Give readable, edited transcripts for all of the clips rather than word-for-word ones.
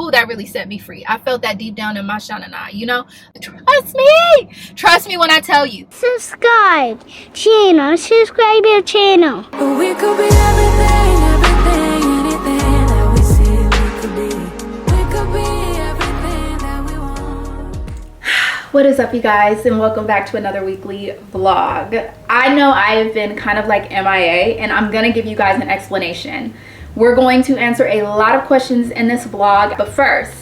ooh, that really set me free. I felt that deep down in my shanana, you know? Trust me when I tell you. Subscribe your channel. We could be everything, anything that we see we could be. We could be everything that we want. What is up, you guys, and welcome back to another weekly vlog. I know I've been kind of like MIA, and I'm gonna give you guys an explanation. We're going to answer a lot of questions in this vlog, but first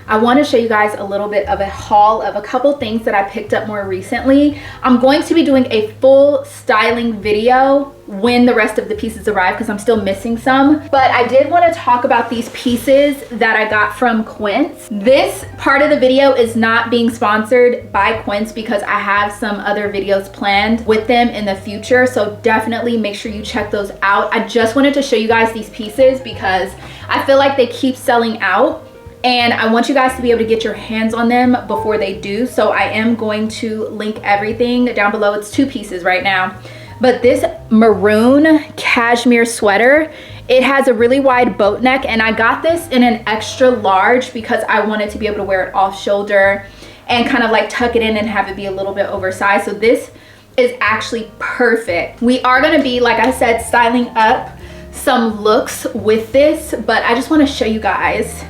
I want to show you guys a little bit of a haul of a couple things that I picked up more recently. I'm going to be doing a full styling video when the rest of the pieces arrive because I'm still missing some. But I did want to talk about these pieces that I got from Quince. This part of the video is not being sponsored by Quince because I have some other videos planned with them in the future. So definitely make sure you check those out. I just wanted to show you guys these pieces because I feel like they keep selling out. And I want you guys to be able to get your hands on them before they do. So I am going to link everything down below. It's two pieces right now. But this maroon cashmere sweater, it has a really wide boat neck. And I got this in an extra large because I wanted to be able to wear it off shoulder and kind of like tuck it in and have it be a little bit oversized. So this is actually perfect. We are going to be, like I said, styling up some looks with this. But I just want to show you guys.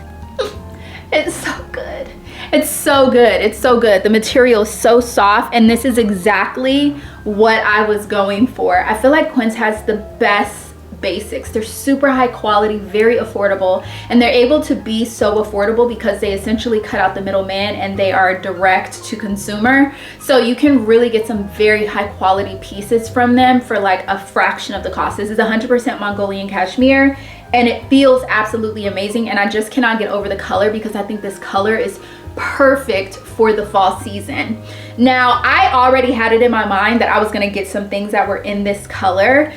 It's so good. It's so good. It's so good. The material is so soft, and this is exactly what I was going for. I feel like Quince has the best basics. They're super high quality, very affordable, and they're able to be so affordable because they essentially cut out the middleman and they are direct to consumer. So you can really get some very high quality pieces from them for like a fraction of the cost. This is 100% Mongolian cashmere. And it feels absolutely amazing, and I just cannot get over the color because I think this color is perfect for the fall season. Now, I already had it in my mind that I was gonna get some things that were in this color.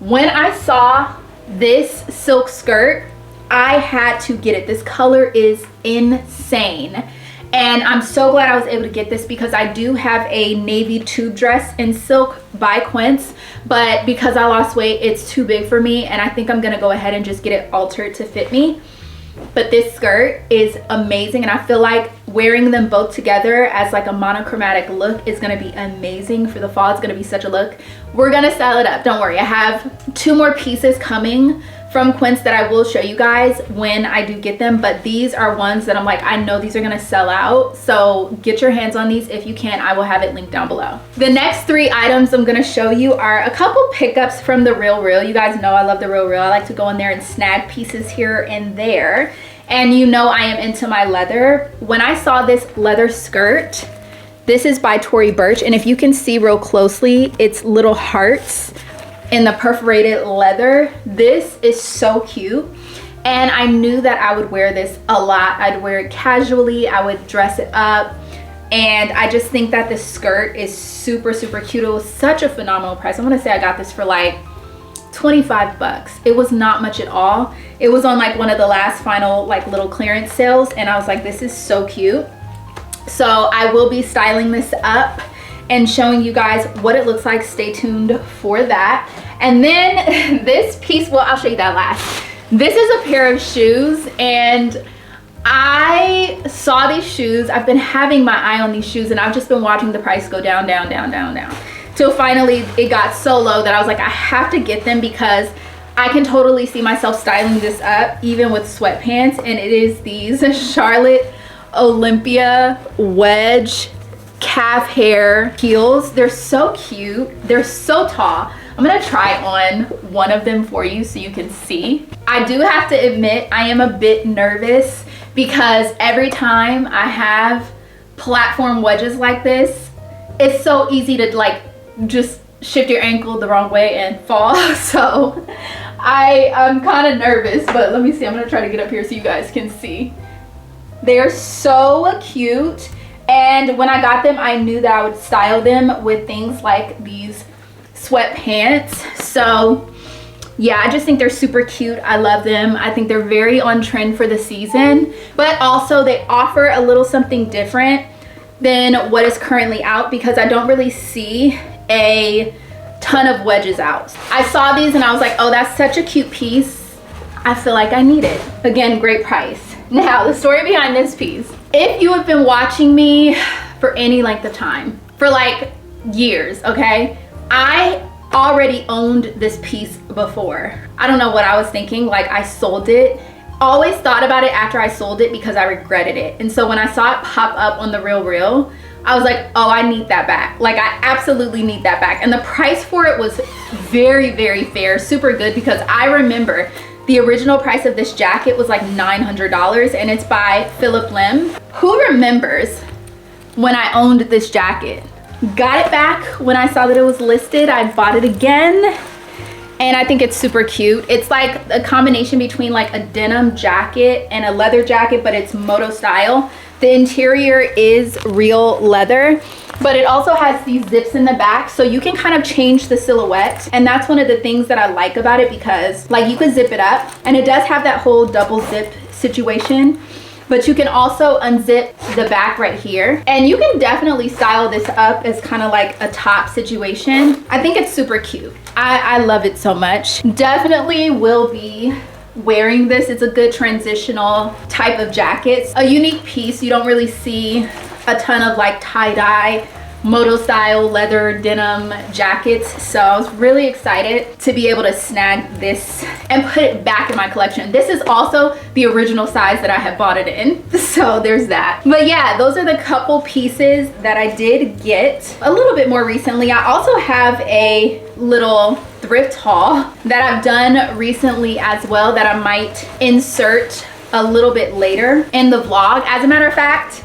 When I saw this silk skirt, I had to get it. This color is insane. And I'm so glad I was able to get this because I do have a navy tube dress in silk by Quince, but because I lost weight, it's too big for me, and I think I'm gonna go ahead and just get it altered to fit me. But this skirt is amazing, and I feel like wearing them both together as like a monochromatic look is gonna be amazing for the fall. It's gonna be such a look. We're gonna style it up, don't worry. I have 2 more pieces coming from Quince that I will show you guys when I do get them, but these are ones that I'm like, I know these are gonna sell out, so get your hands on these if you can. I will have it linked down below. The next 3 items I'm gonna show you are a couple pickups from the Real. You guys know I love the Real. I like to go in there and snag pieces here and there, and you know I am into my leather. When I saw this leather skirt, this is by Tory Burch, and if you can see real closely, it's little hearts in the perforated leather. This is so cute, and I knew that I would wear this a lot. I'd wear it casually, I would dress it up, and I just think that this skirt is super cute. It was such a phenomenal price. I want to say I got this for like 25 bucks. It was not much at all. It was on like one of the last final like little clearance sales, and I was like, this is so cute. So I will be styling this up and showing you guys what it looks like. Stay tuned for that. And then this piece, well, I'll show you that last. This is a pair of shoes, and I saw these shoes. I've been having my eye on these shoes, and I've just been watching the price go down till finally it got so low that I was like, I have to get them because I can totally see myself styling this up even with sweatpants. And it is these Charlotte Olympia wedge calf hair heels. They're so cute. They're so tall. I'm gonna try on one of them for you so you can see. I do have to admit I am a bit nervous because every time I have platform wedges like this, it's so easy to like just shift your ankle the wrong way and fall. So I'm kind of nervous, but let me see. I'm gonna try to get up here so you guys can see. They're so cute. And when I got them, I knew that I would style them with things like these sweatpants. So yeah, I just think they're super cute. I love them. I think they're very on trend for the season, but also they offer a little something different than what is currently out because I don't really see a ton of wedges out. I saw these and I was like, oh, that's such a cute piece. I feel like I need it. Again, great price. Now, the story behind this piece. If you have been watching me for any length of time, for like years, okay, I already owned this piece before. I don't know what I was thinking, like I sold it. Always thought about it after I sold it because I regretted it. And so when I saw it pop up on the Real, I was like, oh, I need that back. Like I absolutely need that back. And the price for it was very, very fair, super good, because I remember the original price of this jacket was like $900 and it's by Phillip Lim. Who remembers when I owned this jacket? Got it back when I saw that it was listed. I bought it again and I think it's super cute. It's like a combination between like a denim jacket and a leather jacket, but it's moto style. The interior is real leather, but it also has these zips in the back, so you can kind of change the silhouette. And that's one of the things that I like about it, because like you can zip it up and it does have that whole double zip situation, but you can also unzip the back right here. And you can definitely style this up as kind of like a top situation. I think it's super cute. I love it so much. Definitely will be wearing this. It's a good transitional type of jacket. A unique piece. You don't really see a ton of like tie-dye, moto style leather denim jackets. So I was really excited to be able to snag this and put it back in my collection. This is also the original size that I had bought it in. So there's that. But yeah, those are the couple pieces that I did get a little bit more recently. I also have a little thrift haul that I've done recently as well that I might insert a little bit later in the vlog. As a matter of fact,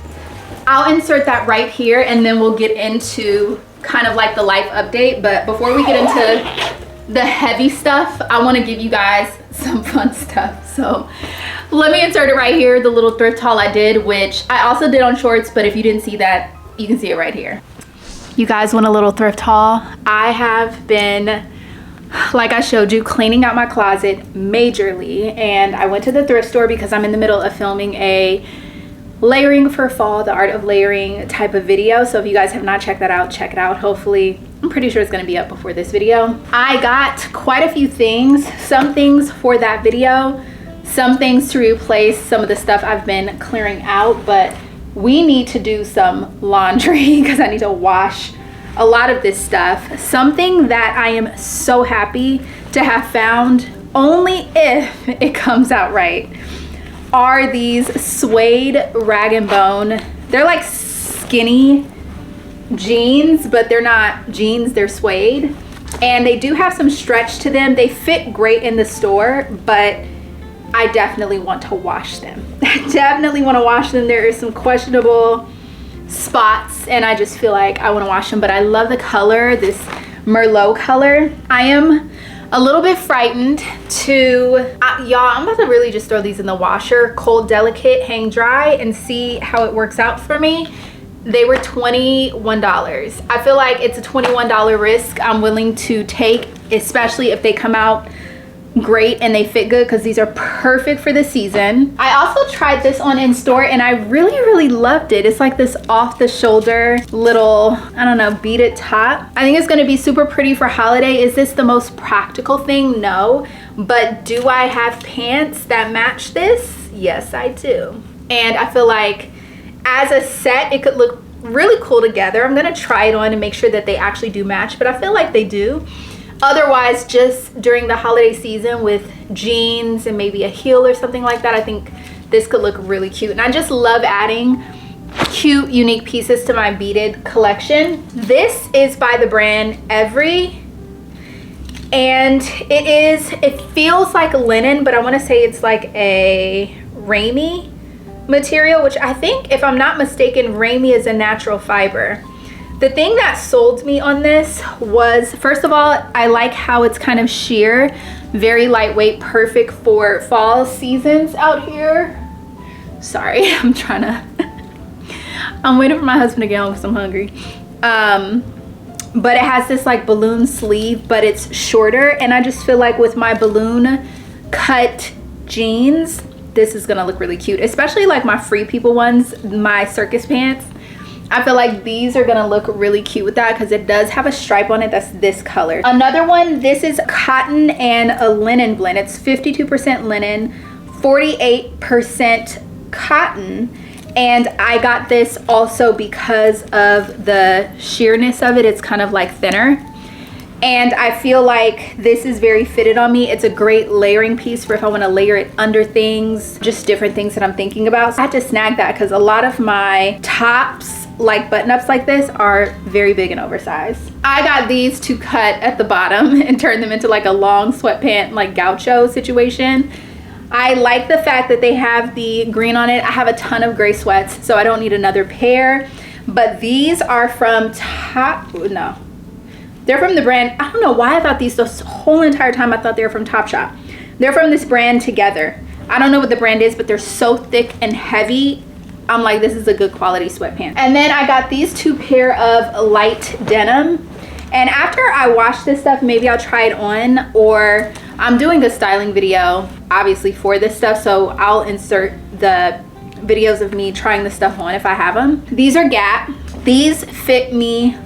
I'll insert that right here and then we'll get into kind of like the life update. But before we get into the heavy stuff, I want to give you guys some fun stuff. So let me insert it right here, the little thrift haul I did, which I also did on shorts, but if you didn't see that, you can see it right here. You guys want a little thrift haul? I have been, like I showed you, cleaning out my closet majorly, and I went to the thrift store because I'm in the middle of filming a layering for fall, the art of layering type of video. So if you guys have not checked that out, check it out. Hopefully, I'm pretty sure it's going to be up before this video. I got quite a few things, some things for that video, some things to replace some of the stuff I've been clearing out, but we need to do some laundry because I need to wash a lot of this stuff. Something that I am so happy to have found, only if it comes out right, are these suede rag and bone. They're like skinny jeans, but they're not jeans, they're suede. And they do have some stretch to them. They fit great in the store, but I definitely want to wash them. I definitely want to wash them. There is some questionable spots and I just feel like I want to wash them, but I love the color, this Merlot color. I am a little bit frightened to, y'all, I'm about to really just throw these in the washer, cold, delicate, hang dry, and see how it works out for me. They were $21. I feel like it's a $21 risk I'm willing to take, especially if they come out great and they fit good, because these are perfect for the season. I also tried this on in store and I really loved it. It's like this off the shoulder little, I don't know, beaded top. I think it's going to be super pretty for holiday. Is this the most practical thing? No. But do I have pants that match this? Yes, I do. And I feel like as a set it could look really cool together. I'm going to try it on and make sure that they actually do match, but I feel like they do. Otherwise, just during the holiday season with jeans and maybe a heel or something like that, I think this could look really cute. And I just love adding cute, unique pieces to my beaded collection. This is by the brand Every, and it feels like linen, but I want to say it's like a ramie material, which I think, if I'm not mistaken, ramie is a natural fiber. The thing that sold me on this was, first of all, I like how it's kind of sheer, very lightweight, perfect for fall seasons out here. Sorry, I'm waiting for my husband to get home because I'm hungry. But it has this like balloon sleeve, but it's shorter, and I just feel like with my balloon cut jeans, this is gonna look really cute, especially like my Free People ones, my circus pants. I feel like these are gonna look really cute with that because it does have a stripe on it that's this color. Another one, this is cotton and a linen blend. It's 52% linen, 48% cotton, and I got this also because of the sheerness of it. It's kind of like thinner, and I feel like this is very fitted on me. It's a great layering piece for if I want to layer it under things, just different things that I'm thinking about. So I had to snag that because a lot of my tops, like button-ups like this, are very big and oversized. I got these to cut at the bottom and turn them into like a long sweatpant, like gaucho situation. I like the fact that they have the green on it. I have a ton of gray sweats, so I don't need another pair. But these are from they're from the brand, I don't know why I thought these this whole entire time I thought they were from Topshop. They're from this brand Together. I don't know what the brand is, but they're so thick and heavy. I'm like, this is a good quality sweatpant. And then I got these 2 pair of light denim. And after I wash this stuff, maybe I'll try it on, or I'm doing a styling video, obviously, for this stuff, so I'll insert the videos of me trying the stuff on if I have them. These are Gap. These fit me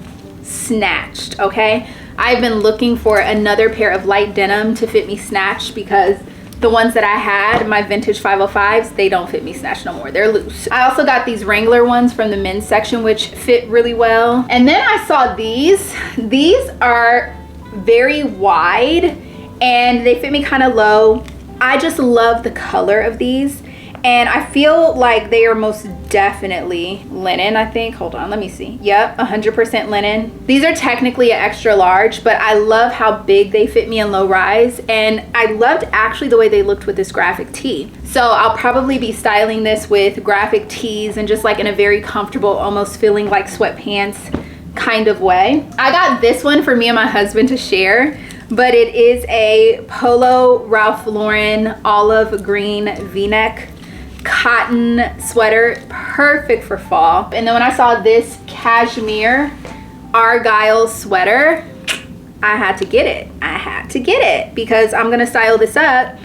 snatched, okay? I've been looking for another pair of light denim to fit me snatched because the ones that I had, my vintage 505s, they don't fit me snatched no more. They're loose. I also got these Wrangler ones from the men's section, which fit really well. And then I saw these. These are very wide and they fit me kind of low. I just love the color of these. And I feel like they are most definitely linen, I think. Hold on, let me see. Yep, 100% linen. These are technically an extra large, but I love how big they fit me in low rise. And I loved actually the way they looked with this graphic tee. So I'll probably be styling this with graphic tees and just like in a very comfortable, almost feeling like sweatpants kind of way. I got this one for me and my husband to share, but it is a polo Ralph Lauren olive green v-neck cotton sweater, perfect for fall. And then when I saw this cashmere argyle sweater, I had to get it. I had to get it because I'm gonna style this up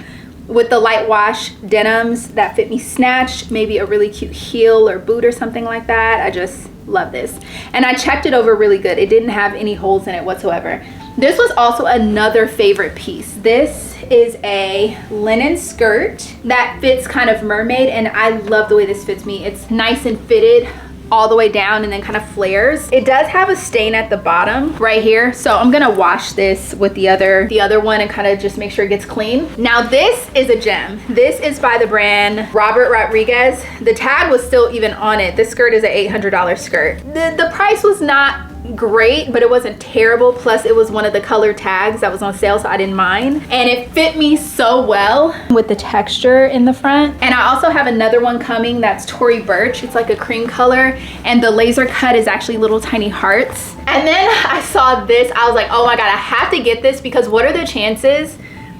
with the light wash denims that fit me snatched, maybe a really cute heel or boot or something like that. I just love this. And I checked it over really good. It didn't have any holes in it whatsoever. This was also another favorite piece. This is a linen skirt that fits kind of mermaid, and I love the way this fits me. It's nice and fitted all the way down and then kind of flares. It does have a stain at the bottom right here, so I'm gonna wash this with the other one and kind of just make sure it gets clean. Now this is a gem. This is by the brand Robert Rodriguez. The tag was still even on it. This skirt is an $800 skirt. The price was not great, but it wasn't terrible. Plus it was one of the color tags that was on sale, so I didn't mind. And it fit me so well with the texture in the front. And I also have another one coming that's Tory Burch. It's like a cream color, and the laser cut is actually little tiny hearts. And then I saw this. I was like, oh my god, I have to get this because what are the chances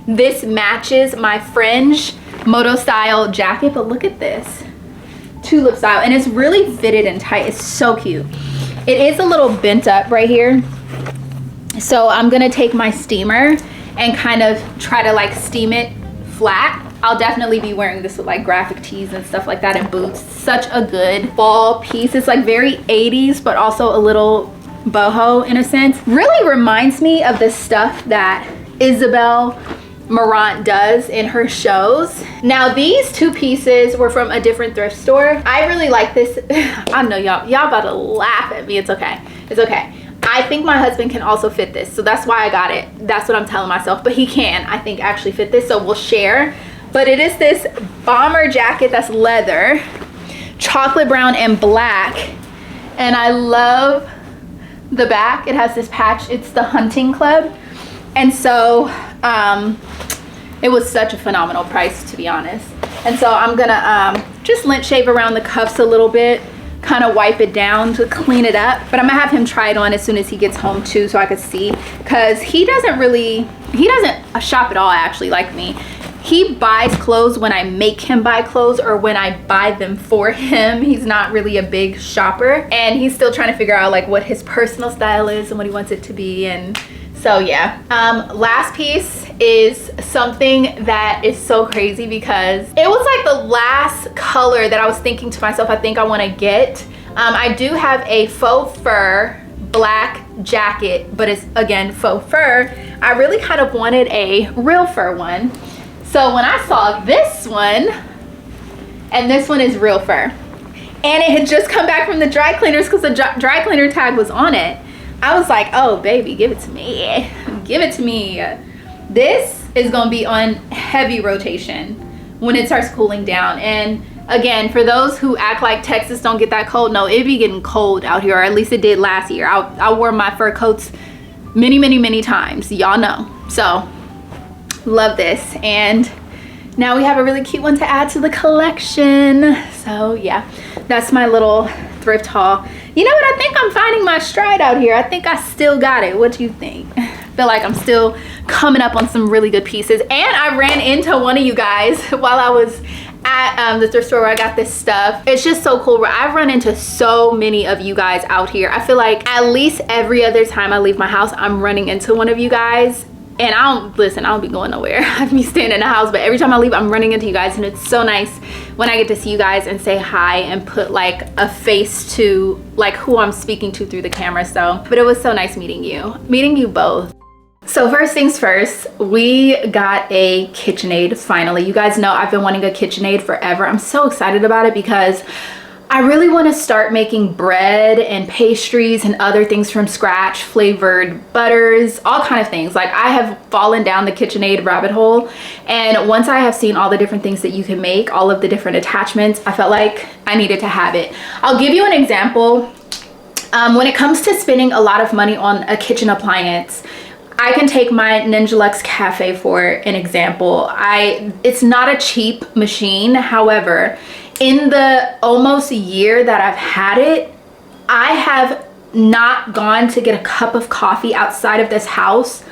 this matches my fringe moto style jacket? But look at this, tulip style, and it's really fitted and tight. It's so cute. It is a little bent up right here, so I'm gonna take my steamer and kind of try to like steam it flat. I'll definitely be wearing this with like graphic tees and stuff like that and boots. Such a good fall piece. It's like very 80s, but also a little boho in a sense. Really reminds me of the stuff that Isabel Marant does in her shows. Now these 2 pieces were from a different thrift store. I really like this. I know y'all about to laugh at me. It's okay. It's okay. I think my husband can also fit this, so that's why I got it. That's what I'm telling myself, but he can, I think, actually fit this, so we'll share. But it is this bomber jacket that's leather, chocolate brown and black, and I love the back. It has this patch. It's the hunting club, and so it was such a phenomenal price, to be honest. And so I'm gonna just lint shave around the cuffs a little bit, kind of wipe it down to clean it up. But I'm gonna have him try it on as soon as he gets home too, so I could see, because he doesn't shop at all actually like me. He buys clothes when I make him buy clothes or when I buy them for him. He's not really a big shopper, and he's still trying to figure out like what his personal style is and what he wants it to be. And so yeah, last piece is something that is so crazy because it was like the last color that I was thinking to myself, I think I want to get. I do have a faux fur black jacket, but it's again faux fur. I really kind of wanted a real fur one. So when I saw this one, and this one is real fur. And it had just come back from the dry cleaners because the dry cleaner tag was on it. I was like, oh baby, give it to me. Give it to me. This is gonna be on heavy rotation when it starts cooling down. And again, for those who act like Texas don't get that cold, no, it be getting cold out here, or at least it did last year. I wore my fur coats many times, y'all know. So love this. And now we have a really cute one to add to the collection. So yeah, that's my little thrift haul. You know what, I think I'm finding my stride out here. I think I still got it. What do you think? I feel like I'm still coming up on some really good pieces. And I ran into one of you guys while I was at the thrift store where I got this stuff. It's just so cool. I've run into so many of you guys out here. I feel like at least every other time I leave my house, I'm running into one of you guys. And I don't be going nowhere. I'd be staying in the house, but every time I leave, I'm running into you guys, and it's so nice when I get to see you guys and say hi and put like a face to like who I'm speaking to through the camera. So, but it was so nice meeting you both. So first things first, we got a KitchenAid finally. You guys know I've been wanting a KitchenAid forever. I'm so excited about it because I really want to start making bread and pastries and other things from scratch, flavored butters, all kind of things. Like, I have fallen down the KitchenAid rabbit hole, and once I have seen all the different things that you can make, all of the different attachments, I felt like I needed to have it. I'll give you an example. When it comes to spending a lot of money on a kitchen appliance, I can take my Ninja Luxe Cafe for an example. It's not a cheap machine. However, in the almost year that I've had it, I have not gone to get a cup of coffee outside of this house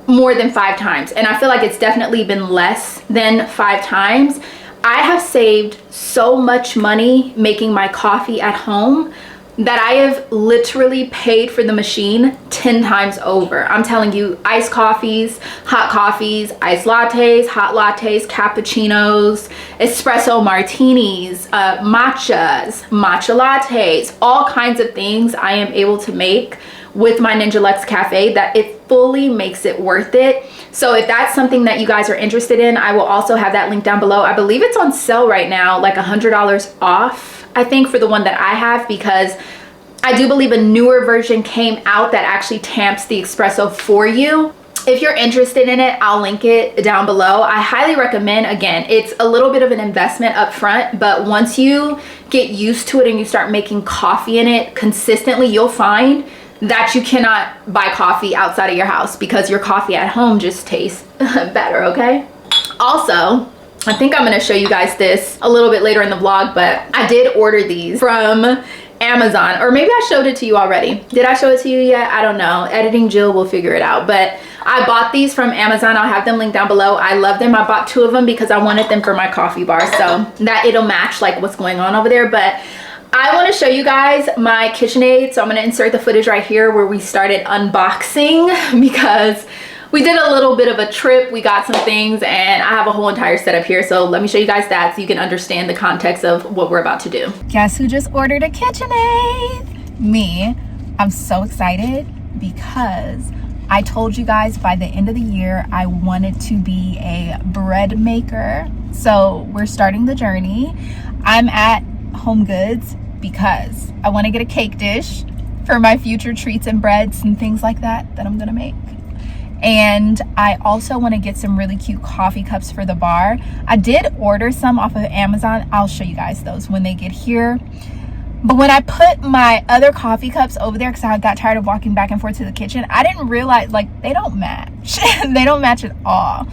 more than 5 times. And I feel like it's definitely been less than 5 times. I have saved so much money making my coffee at home that I have literally paid for the machine 10 times over. I'm telling you, iced coffees, iced lattes, hot lattes, cappuccinos, espresso martinis, matcha lattes, all kinds of things I am able to make with my Ninja Luxe Cafe that it fully makes it worth it. So if that's something that you guys are interested in, I will also have that link down below. I believe it's on sale right now, like $100 off, I think, for the one that I have, because I do believe a newer version came out that actually tamps the espresso for you. If you're interested in it, I'll link it down below. I highly recommend. Again, it's a little bit of an investment up front, but once you get used to it and you start making coffee in it consistently, you'll find that you cannot buy coffee outside of your house because your coffee at home just tastes better, okay? Also, I think I'm gonna show you guys this a little bit later in the vlog, but I did order these from Amazon, or maybe I showed it to you already. Did I show it to you yet? I don't know. Editing Jill will figure it out. But I bought these from Amazon. I'll have them linked down below. I love them. I bought 2 of them because I wanted them for my coffee bar, so that it'll match like what's going on over there. But I want to show you guys my KitchenAid, so I'm going to insert the footage right here where we started unboxing, because we did a little bit of a trip. We got some things, and I have a whole entire setup here. So let me show you guys that so you can understand the context of what we're about to do. Guess who just ordered a KitchenAid? Me. I'm so excited because I told you guys by the end of the year I wanted to be a bread maker. So we're starting the journey. I'm at HomeGoods because I want to get a cake dish for my future treats and breads and things like that I'm gonna make. And I also want to get some really cute coffee cups for the bar. I did order some off of Amazon. I'll show you guys those when they get here. But when I put my other coffee cups over there, because I got tired of walking back and forth to the kitchen, I didn't realize, like, they don't match. They don't match at all.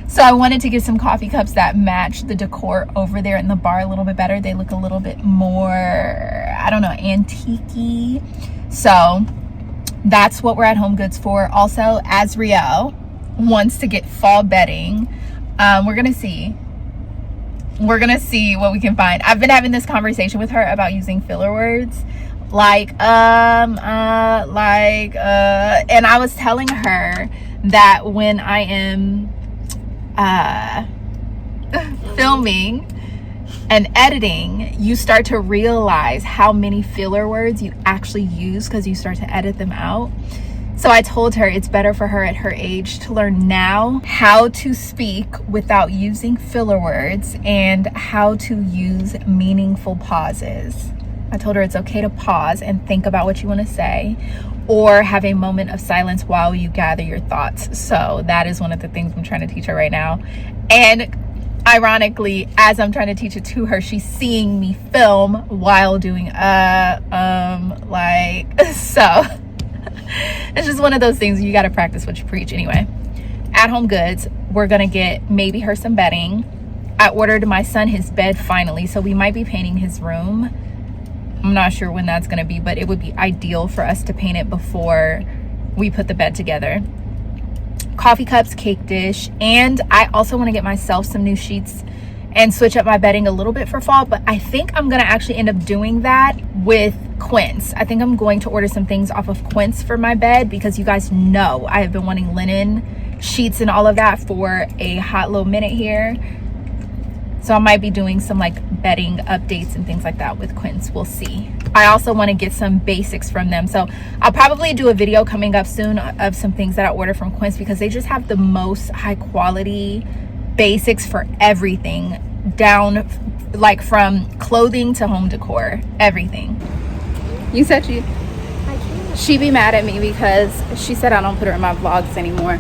So I wanted to get some coffee cups that match the decor over there in the bar a little bit better. They look a little bit more, I don't know, antique-y. So that's what we're at HomeGoods for. Also, Azriel wants to get fall bedding. We're gonna see what we can find. I've been having this conversation with her about using filler words and I was telling her that when I am filming and editing, you start to realize how many filler words you actually use because you start to edit them out. So I told her it's better for her at her age to learn now how to speak without using filler words and how to use meaningful pauses. I told her it's okay to pause and think about what you want to say, or have a moment of silence while you gather your thoughts. So that is one of the things I'm trying to teach her right now. And ironically, as I'm trying to teach it to her, she's seeing me film while doing so it's just one of those things, you got to practice what you preach. Anyway, at HomeGoods, we're gonna get maybe her some bedding. I ordered my son his bed finally, so we might be painting his room. I'm not sure when that's gonna be, but it would be ideal for us to paint it before we put the bed together. Coffee cups, cake dish, and I also want to get myself some new sheets and switch up my bedding a little bit for fall, but I think I'm gonna actually end up doing that with Quince. I think I'm going to order some things off of Quince for my bed, because you guys know I have been wanting linen sheets and all of that for a hot little minute here. So I might be doing some like bedding updates and things like that with Quince. We'll see. I also want to get some basics from them. So I'll probably do a video coming up soon of some things that I ordered from Quince, because they just have the most high quality basics for everything, down like from clothing to home decor, everything. You said she be mad at me because she said I don't put her in my vlogs anymore.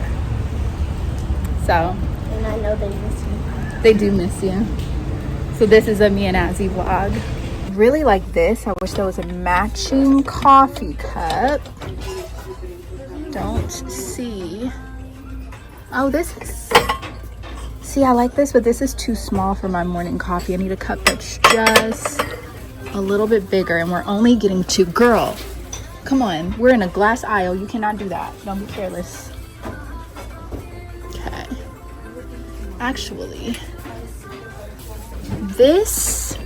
So. And I know they miss you. They do miss you. So this is a me and Azzy vlog. Really like this. I wish there was a matching coffee cup. Don't see. Oh, this is. See, I like this, but this is too small for my morning coffee. I need a cup that's just a little bit bigger, and we're only getting two. Girl, come on. We're in a glass aisle. You cannot do that. Don't be careless. Okay. Actually, this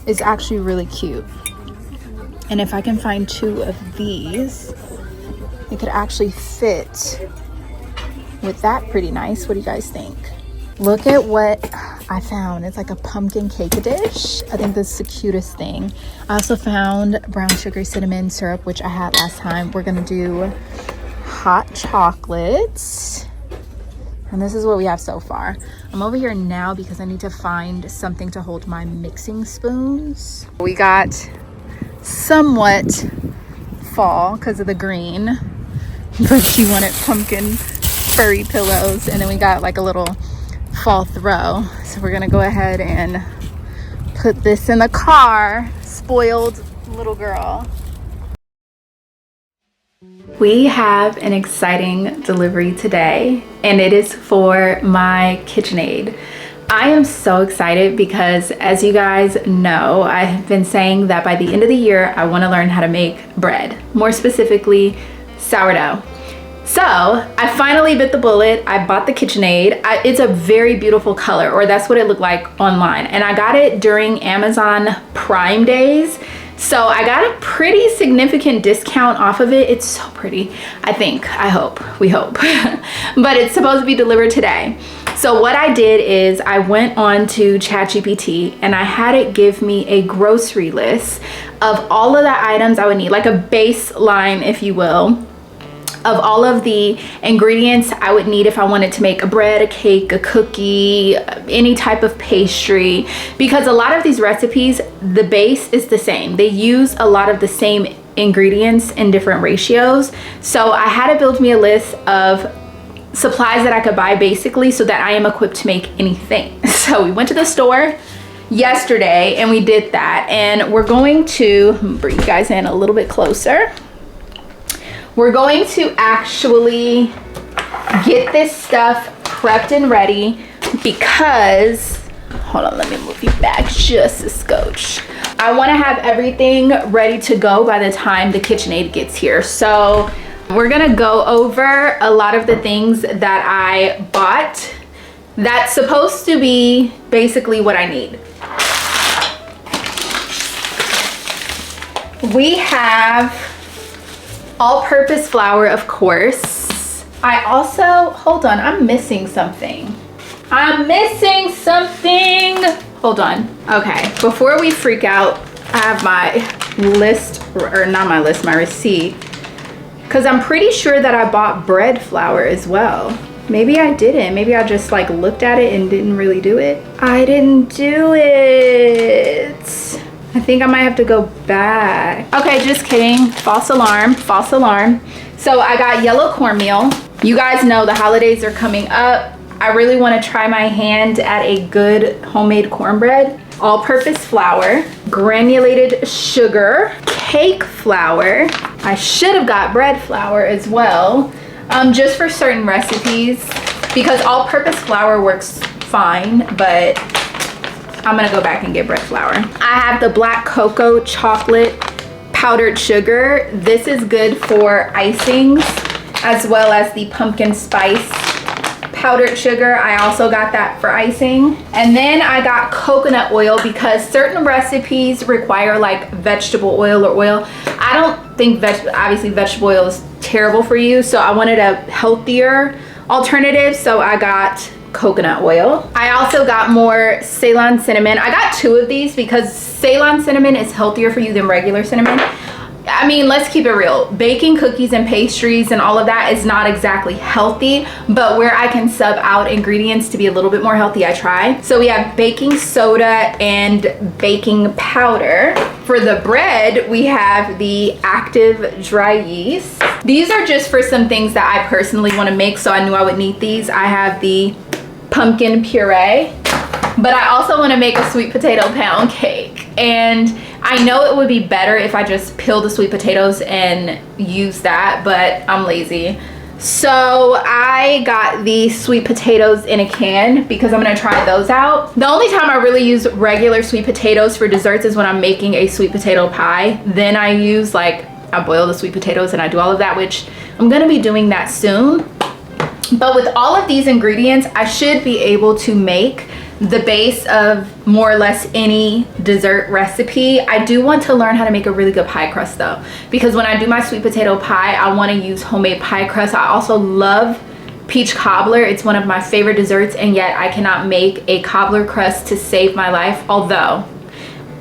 is actually really cute, and if I can find two of these, it could actually fit with that pretty nice. What do you guys think? Look at what I found. It's like a pumpkin cake dish. I think this is the cutest thing. I also found brown sugar cinnamon syrup, which I had last time. We're gonna do hot chocolates, and this is what we have so far. I'm over here now because I need to find something to hold my mixing spoons. We got somewhat fall because of the green, but she wanted pumpkin furry pillows, and then we got like a little fall throw. So we're gonna go ahead and put this in the car. Spoiled little girl. We have an exciting delivery today, and it is for my KitchenAid. I am so excited because, as you guys know, I have been saying that by the end of the year I want to learn how to make bread, more specifically sourdough. So I finally bit the bullet. I bought the KitchenAid. It's a very beautiful color, or that's what it looked like online, and I got it during Amazon Prime days. So I got a pretty significant discount off of it. It's so pretty. I think, I hope, we hope. But it's supposed to be delivered today. So what I did is I went on to ChatGPT and I had it give me a grocery list of all of the items I would need, like a baseline, if you will, of all of the ingredients I would need if I wanted to make a bread, a cake, a cookie, any type of pastry, because a lot of these recipes, the base is the same. They use a lot of the same ingredients in different ratios. So I had to build me a list of supplies that I could buy basically so that I am equipped to make anything. So we went to the store yesterday and we did that, and we're going to bring you guys in a little bit closer. We're going to actually get this stuff prepped and ready because, hold on, let me move you back just a scotch. I want to have everything ready to go by the time the KitchenAid gets here. So we're gonna go over a lot of the things that I bought that's supposed to be basically what I need. We have all-purpose flour, of course. I also, hold on, I'm missing something. I'm missing something. Hold on. Okay, before we freak out, I have my list, or not my list, my receipt. Because I'm pretty sure that I bought bread flour as well. Maybe I didn't. Maybe I just like looked at it and didn't really do it. I didn't do it. I think I might have to go back. Okay, just kidding. False alarm, false alarm. So I got yellow cornmeal. You guys know the holidays are coming up. I really want to try my hand at a good homemade cornbread. All-purpose flour, granulated sugar, cake flour. I should have got bread flour as well, just for certain recipes, because all-purpose flour works fine, but I'm gonna go back and get bread flour. I have the black cocoa chocolate powdered sugar. This is good for icings, as well as the pumpkin spice powdered sugar. I also got that for icing. And then I got coconut oil because certain recipes require like vegetable oil or oil. I don't think obviously vegetable oil is terrible for you, so I wanted a healthier alternative, so I got coconut oil. I also got more Ceylon cinnamon. I got 2 of these because Ceylon cinnamon is healthier for you than regular cinnamon. I mean, let's keep it real. Baking cookies and pastries and all of that is not exactly healthy, but where I can sub out ingredients to be a little bit more healthy, I try. So we have baking soda and baking powder. For the bread, we have the active dry yeast. These are just for some things that I personally want to make, so I knew I would need these. I have the pumpkin puree, but I also want to make a sweet potato pound cake. And I know it would be better if I just peel the sweet potatoes and use that, but I'm lazy. So I got the sweet potatoes in a can because I'm gonna try those out. The only time I really use regular sweet potatoes for desserts is when I'm making a sweet potato pie. Then I use I boil the sweet potatoes and I do all of that, which I'm gonna be doing that soon. But with all of these ingredients, I should be able to make the base of more or less any dessert recipe. I do want to learn how to make a really good pie crust though, because when I do my sweet potato pie, I want to use homemade pie crust. I also love peach cobbler. It's one of my favorite desserts, and yet I cannot make a cobbler crust to save my life, although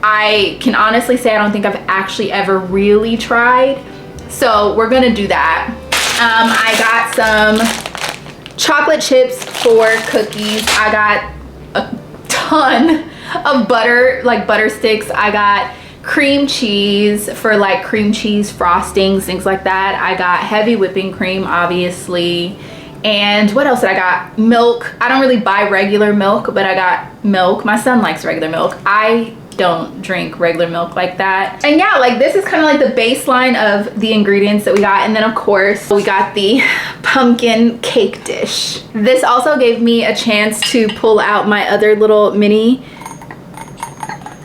I can honestly say I don't think I've actually ever really tried. So we're gonna do that. I got some chocolate chips for cookies. I got a ton of butter, like butter sticks. I got cream cheese for like cream cheese frostings, things like that. I got heavy whipping cream, obviously. And what else did I got? Milk. I don't really buy regular milk, but I got milk. My son likes regular milk. I don't drink regular milk like that. And yeah, like this is kind of like the baseline of the ingredients that we got. And then of course we got the pumpkin cake dish. This also gave me a chance to pull out my other little mini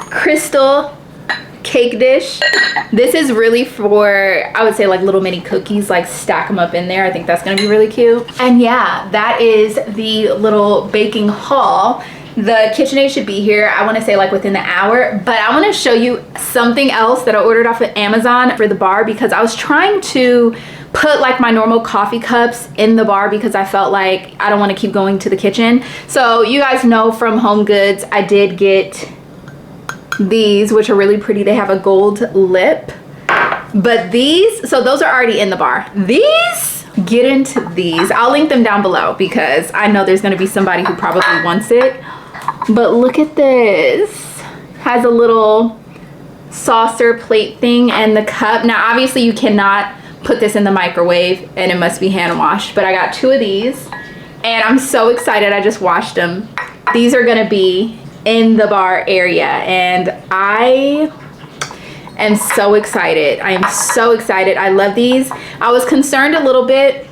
crystal cake dish. This is really for, I would say, like little mini cookies, like stack them up in there. I think that's gonna be really cute. And yeah, that is the little baking haul. The KitchenAid should be here, I want to say like within the hour, but I want to show you something else that I ordered off of Amazon for the bar, because I was trying to put like my normal coffee cups in the bar because I felt like I don't want to keep going to the kitchen. So you guys know from HomeGoods, I did get these, which are really pretty. They have a gold lip, but these, so those are already in the bar. These, get into these. I'll link them down below because I know there's going to be somebody who probably wants it. But look at this. Has a little saucer plate thing and the cup. Now obviously you cannot put this in the microwave and it must be hand washed, but I got 2 of these and I'm so excited. I just washed them. These are gonna be in the bar area and I am so excited. I am so excited. I love these. I was concerned a little bit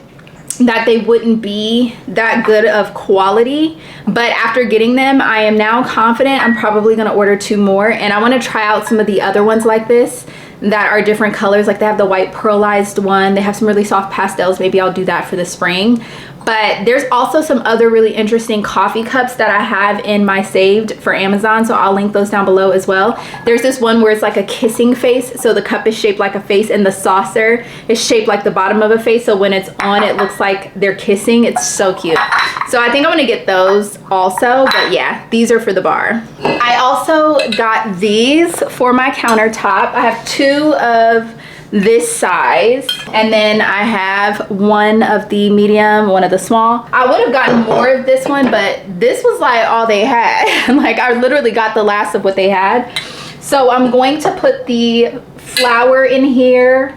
that they wouldn't be that good of quality, but after getting them, I am now confident. I'm probably gonna order 2 more, and I wanna try out some of the other ones like this that are different colors. Like they have the white pearlized one. They have some really soft pastels. Maybe I'll do that for the spring. But there's also some other really interesting coffee cups that I have in my saved for Amazon, so I'll link those down below as well. There's this one where it's like a kissing face, so the cup is shaped like a face and the saucer is shaped like the bottom of a face, so when it's on it looks like they're kissing. It's so cute. So I think I'm gonna get those also, but yeah, these are for the bar. I also got these for my countertop. I have 2 of this size, and then I have 1 of the medium, 1 of the small. I would have gotten more of this one, but this was like all they had. Like I literally got the last of what they had. So I'm going to put the flour in here.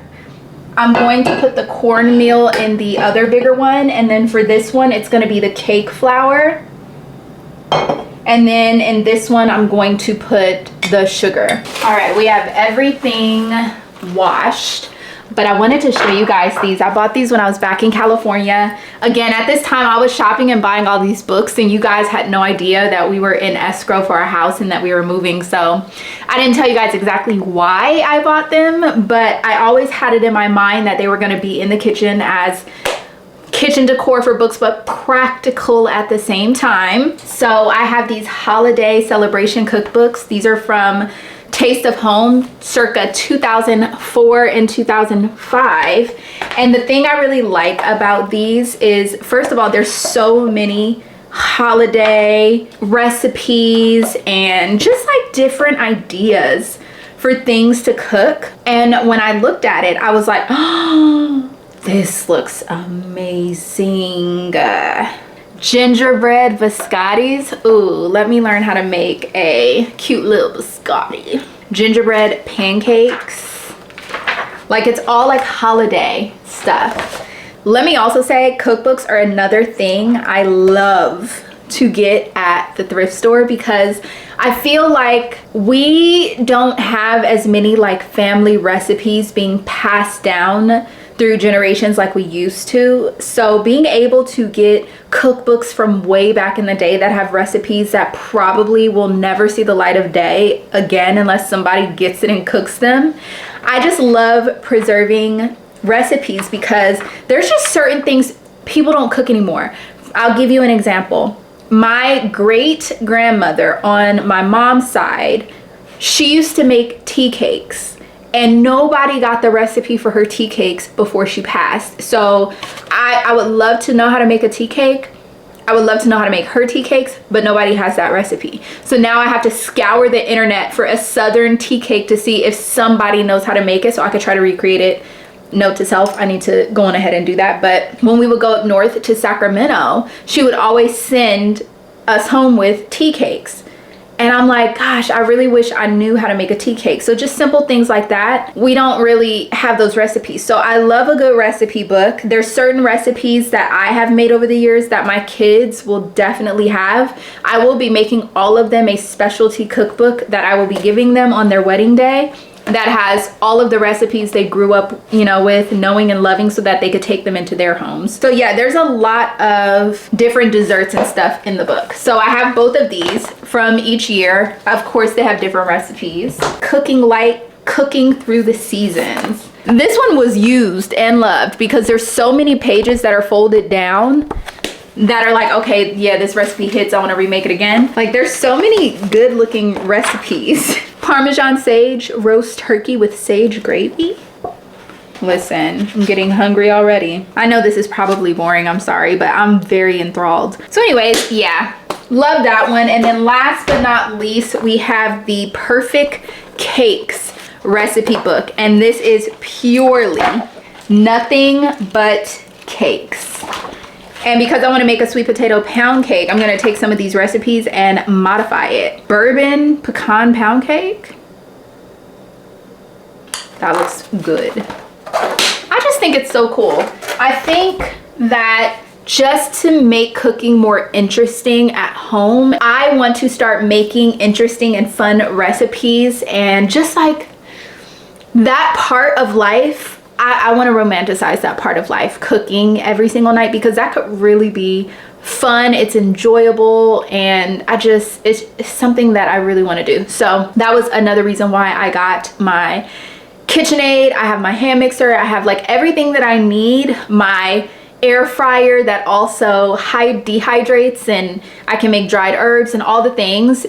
I'm going to put the cornmeal in the other bigger one, and then for this one it's going to be the cake flour. And then in this one I'm going to put the sugar. All right, we have everything washed, but I wanted to show you guys these. I bought these when I was back in California. Again, at this time I was shopping and buying all these books, and you guys had no idea that we were in escrow for our house and that we were moving, so I didn't tell you guys exactly why I bought them, but I always had it in my mind that they were going to be in the kitchen as kitchen decor for books, but practical at the same time. So I have these holiday celebration cookbooks. These are from Taste of Home, circa 2004 and 2005. And the thing I really like about these is, first of all, there's so many holiday recipes and just like different ideas for things to cook. And when I looked at it, I was like, oh, this looks amazing. Gingerbread biscottis. Ooh, let me learn how to make a cute little biscotti. Gingerbread pancakes. Like, it's all like holiday stuff. Let me also say cookbooks are another thing I love to get at the thrift store, because I feel like we don't have as many like family recipes being passed down through generations like we used to. So being able to get cookbooks from way back in the day that have recipes that probably will never see the light of day again unless somebody gets it and cooks them. I just love preserving recipes because there's just certain things people don't cook anymore. I'll give you an example. My great grandmother on my mom's side, she used to make tea cakes. And nobody got the recipe for her tea cakes before she passed. So I would love to know how to make a tea cake. I would love to know how to make her tea cakes, but nobody has that recipe. So now I have to scour the internet for a southern tea cake to see if somebody knows how to make it so I could try to recreate it. Note to self, I need to go on ahead and do that. But when we would go up north to Sacramento, she would always send us home with tea cakes. And I'm like, gosh, I really wish I knew how to make a tea cake. So just simple things like that. We don't really have those recipes. So I love a good recipe book. There's certain recipes that I have made over the years that my kids will definitely have. I will be making all of them a specialty cookbook that I will be giving them on their wedding day, that has all of the recipes they grew up, you know, with knowing and loving, so that they could take them into their homes. So yeah, there's a lot of different desserts and stuff in the book. So I have both of these from each year. Of course, they have different recipes. Cooking Light, Cooking Through the Seasons. This one was used and loved because there's so many pages that are folded down that are like, okay, yeah, this recipe hits, I want to remake it again. Like, there's so many good looking recipes. Parmesan sage roast turkey with sage gravy. Listen, I'm getting hungry already. I know this is probably boring, I'm sorry, but I'm very enthralled. So anyways, yeah, love that one. And then last but not least, we have the Perfect Cakes recipe book. And this is purely nothing but cakes. And because I want to make a sweet potato pound cake, I'm going to take some of these recipes and modify it. Bourbon pecan pound cake. That looks good. I just think it's so cool. I think that just to make cooking more interesting at home, I want to start making interesting and fun recipes, and just like that part of life, I want to romanticize that part of life, cooking every single night, because that could really be fun. It's enjoyable, and it's something that I really want to do. So that was another reason why I got my KitchenAid. I have my hand mixer. I have like everything that I need. My air fryer that also dehydrates, and I can make dried herbs and all the things.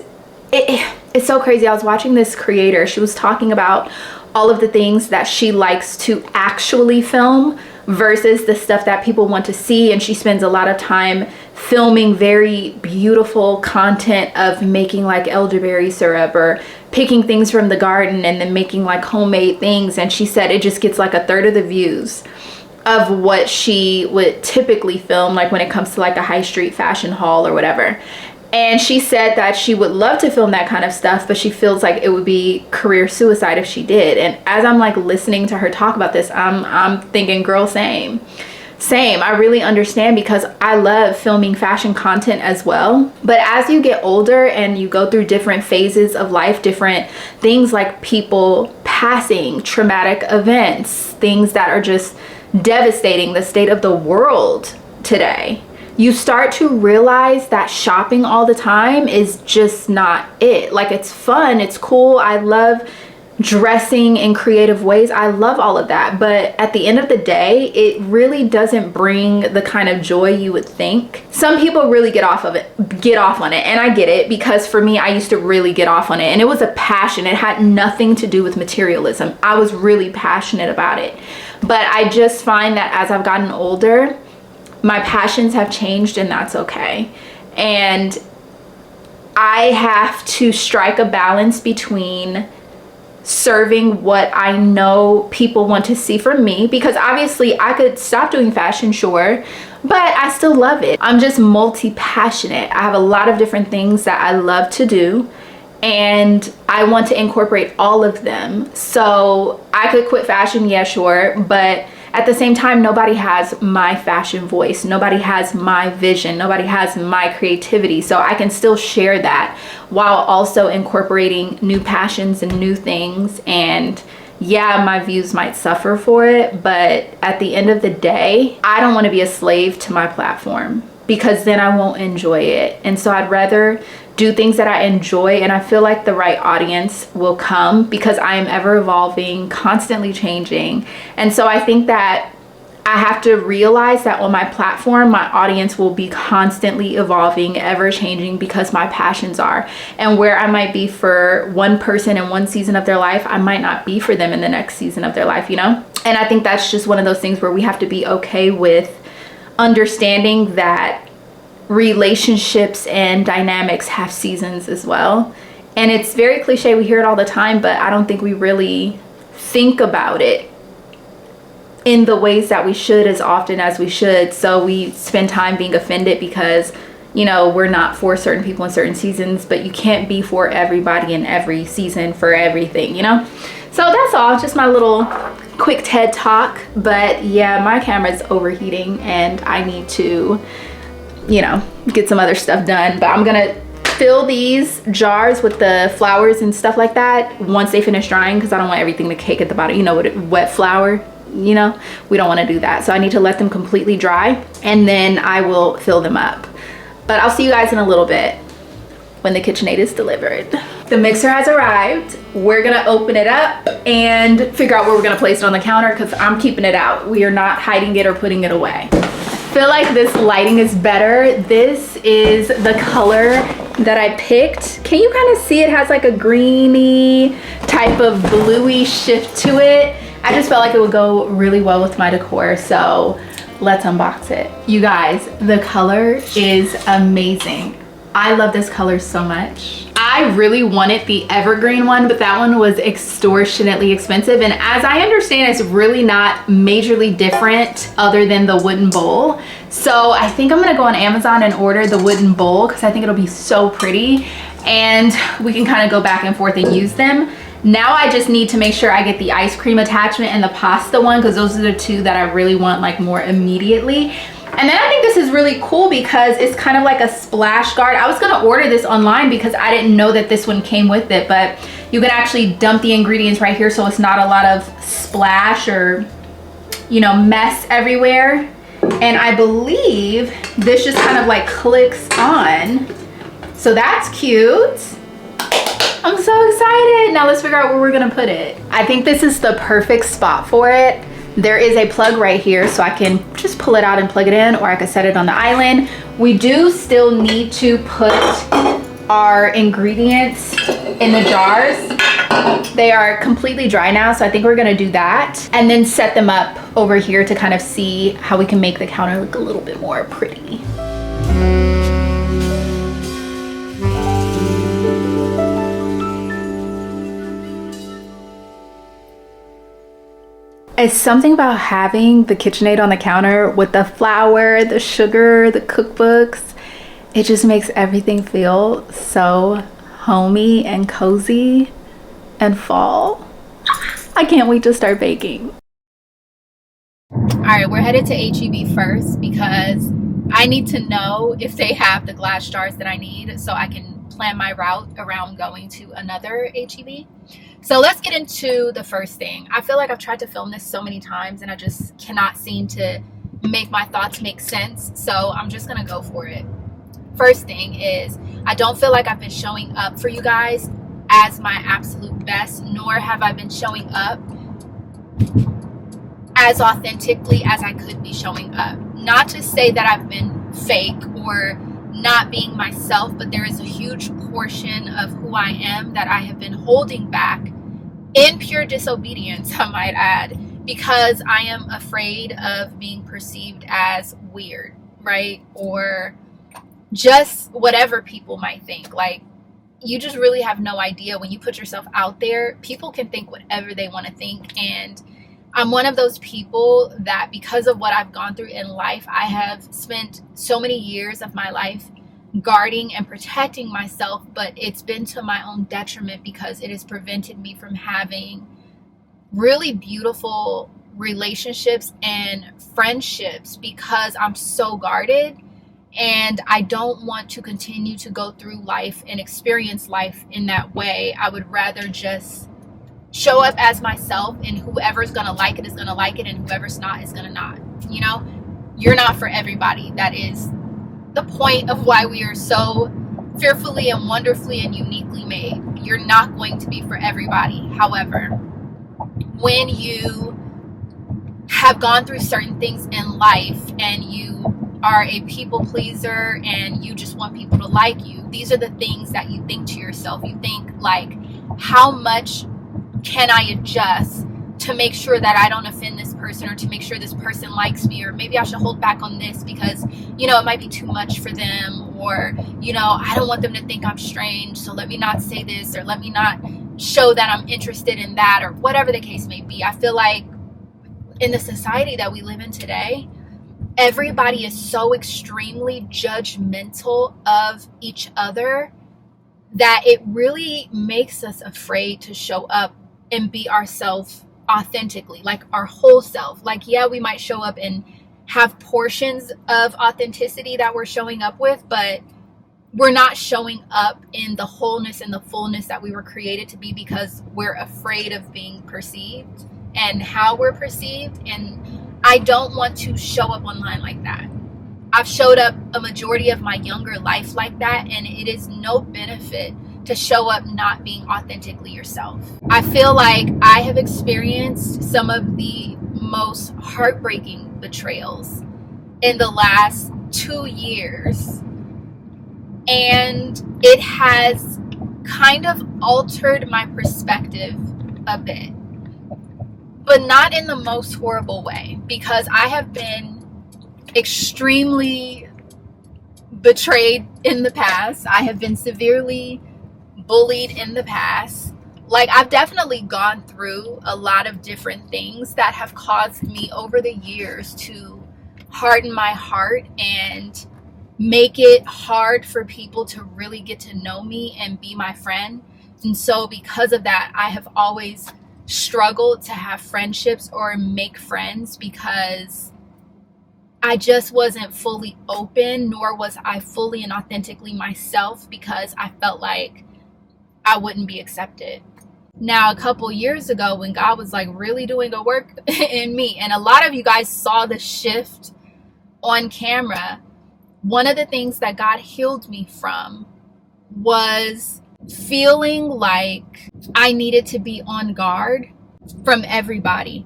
It's so crazy. I was watching this creator. She was talking about all of the things that she likes to actually film versus the stuff that people want to see, and she spends a lot of time filming very beautiful content of making like elderberry syrup or picking things from the garden and then making like homemade things. And she said it just gets like a third of the views of what she would typically film, like when it comes to like a high street fashion haul or whatever. And she said that she would love to film that kind of stuff, but she feels like it would be career suicide if she did. And as I'm like listening to her talk about this, I'm thinking, girl, same. I really understand, because I love filming fashion content as well. But as you get older and you go through different phases of life, different things like people passing, traumatic events, things that are just devastating, the state of the world today, you start to realize that shopping all the time is just not it. Like, it's fun, it's cool, I love dressing in creative ways, I love all of that, but at the end of the day, it really doesn't bring the kind of joy you would think. Some people really get off on it, and I get it, because for me, I used to really get off on it, and it was a passion. It had nothing to do with materialism. I was really passionate about it, but I just find that as I've gotten older, my passions have changed, and that's okay. And I have to strike a balance between serving what I know people want to see from me, because obviously I could stop doing fashion, sure, but I still love it. I'm just multi-passionate. I have a lot of different things that I love to do, and I want to incorporate all of them. So I could quit fashion, yeah, sure, but at the same time, nobody has my fashion voice, nobody has my vision, nobody has my creativity. So I can still share that while also incorporating new passions and new things. And yeah, my views might suffer for it, but at the end of the day, I don't want to be a slave to my platform, because then I won't enjoy it. And so I'd rather do things that I enjoy, and I feel like the right audience will come, because I am ever evolving, constantly changing. And so I think that I have to realize that on my platform, my audience will be constantly evolving, ever changing, because my passions are. And where I might be for one person in one season of their life, I might not be for them in the next season of their life, you know? And I think that's just one of those things where we have to be okay with understanding that relationships and dynamics have seasons as well. And it's very cliche, we hear it all the time, but I don't think we really think about it in the ways that we should as often as we should. So we spend time being offended because, you know, we're not for certain people in certain seasons, but you can't be for everybody in every season for everything, you know? So that's all, just my little quick TED talk. But yeah, my camera's overheating and I need to, you know, get some other stuff done. But I'm gonna fill these jars with the flowers and stuff like that once they finish drying, because I don't want everything to cake at the bottom, you know, with wet flour, you know, we don't want to do that. So I need to let them completely dry, and then I will fill them up. But I'll see you guys in a little bit when the KitchenAid is delivered. The mixer has arrived. We're gonna open it up and figure out where we're gonna place it on the counter, because I'm keeping it out. We are not hiding it or putting it away. I feel like this lighting is better. This is the color that I picked. Can you kind of see it has like a greeny type of bluey shift to it? I just felt like it would go really well with my decor, so let's unbox it. You guys, the color is amazing. I love this color so much. I really wanted the evergreen one, but that one was extortionately expensive. And as I understand, it's really not majorly different other than the wooden bowl. So I think I'm gonna go on Amazon and order the wooden bowl, because I think it'll be so pretty. And we can kind of go back and forth and use them. Now I just need to make sure I get the ice cream attachment and the pasta one, because those are the two that I really want like more immediately. And then I think this is really cool because it's kind of like a splash guard. I was gonna order this online because I didn't know that this one came with it, but you can actually dump the ingredients right here, so it's not a lot of splash or, you know, mess everywhere. And I believe this just kind of like clicks on. So that's cute. I'm so excited. Now let's figure out where we're gonna put it. I think this is the perfect spot for it. There is a plug right here, so I can just pull it out and plug it in, or I could set it on the island. We do still need to put our ingredients in the jars. They are completely dry now, so I think we're gonna do that and then set them up over here to kind of see how we can make the counter look a little bit more pretty. It's something about having the KitchenAid on the counter with the flour, the sugar, the cookbooks. It just makes everything feel so homey and cozy and fall. I can't wait to start baking. All right, we're headed to HEB first because I need to know if they have the glass jars that I need so I can plan my route around going to another HEB. So let's get into the first thing. I feel like I've tried to film this so many times and I just cannot seem to make my thoughts make sense. So I'm just gonna go for it. First thing is, I don't feel like I've been showing up for you guys as my absolute best, nor have I been showing up as authentically as I could be showing up. Not to say that I've been fake or not being myself, but there is a huge portion of who I am that I have been holding back in pure disobedience, I might add, because I am afraid of being perceived as weird, right? Or just whatever people might think. Like, you just really have no idea when you put yourself out there. People can think whatever they want to think, and I'm one of those people that because of what I've gone through in life, I have spent so many years of my life guarding and protecting myself, but it's been to my own detriment because it has prevented me from having really beautiful relationships and friendships because I'm so guarded, and I don't want to continue to go through life and experience life in that way. I would rather just show up as myself, and whoever's gonna like it is gonna like it, and whoever's not is gonna not. You know, you're not for everybody. That is the point of why we are so fearfully and wonderfully and uniquely made. You're not going to be for everybody. However, when you have gone through certain things in life and you are a people pleaser and you just want people to like you, these are the things that you think to yourself. You think like, how much can I adjust to make sure that I don't offend this person, or to make sure this person likes me, or maybe I should hold back on this because, you know, it might be too much for them, or, you know, I don't want them to think I'm strange, so let me not say this, or let me not show that I'm interested in that, or whatever the case may be. I feel like in the society that we live in today, everybody is so extremely judgmental of each other that it really makes us afraid to show up and be ourselves authentically, like our whole self. Like, yeah, we might show up and have portions of authenticity that we're showing up with, but we're not showing up in the wholeness and the fullness that we were created to be because we're afraid of being perceived and how we're perceived. And I don't want to show up online like that. I've showed up a majority of my younger life like that, and it is no benefit to show up not being authentically yourself. I feel like I have experienced some of the most heartbreaking betrayals in the last 2 years, and it has kind of altered my perspective a bit, but not in the most horrible way, because I have been extremely betrayed in the past. I have been severely bullied in the past. Like, I've definitely gone through a lot of different things that have caused me over the years to harden my heart and make it hard for people to really get to know me and be my friend. And so because of that, I have always struggled to have friendships or make friends because I just wasn't fully open, nor was I fully and authentically myself, because I felt like I wouldn't be accepted. Now, a couple years ago, when God was like really doing a work in me, and a lot of you guys saw the shift on camera, one of the things that God healed me from was feeling like I needed to be on guard from everybody.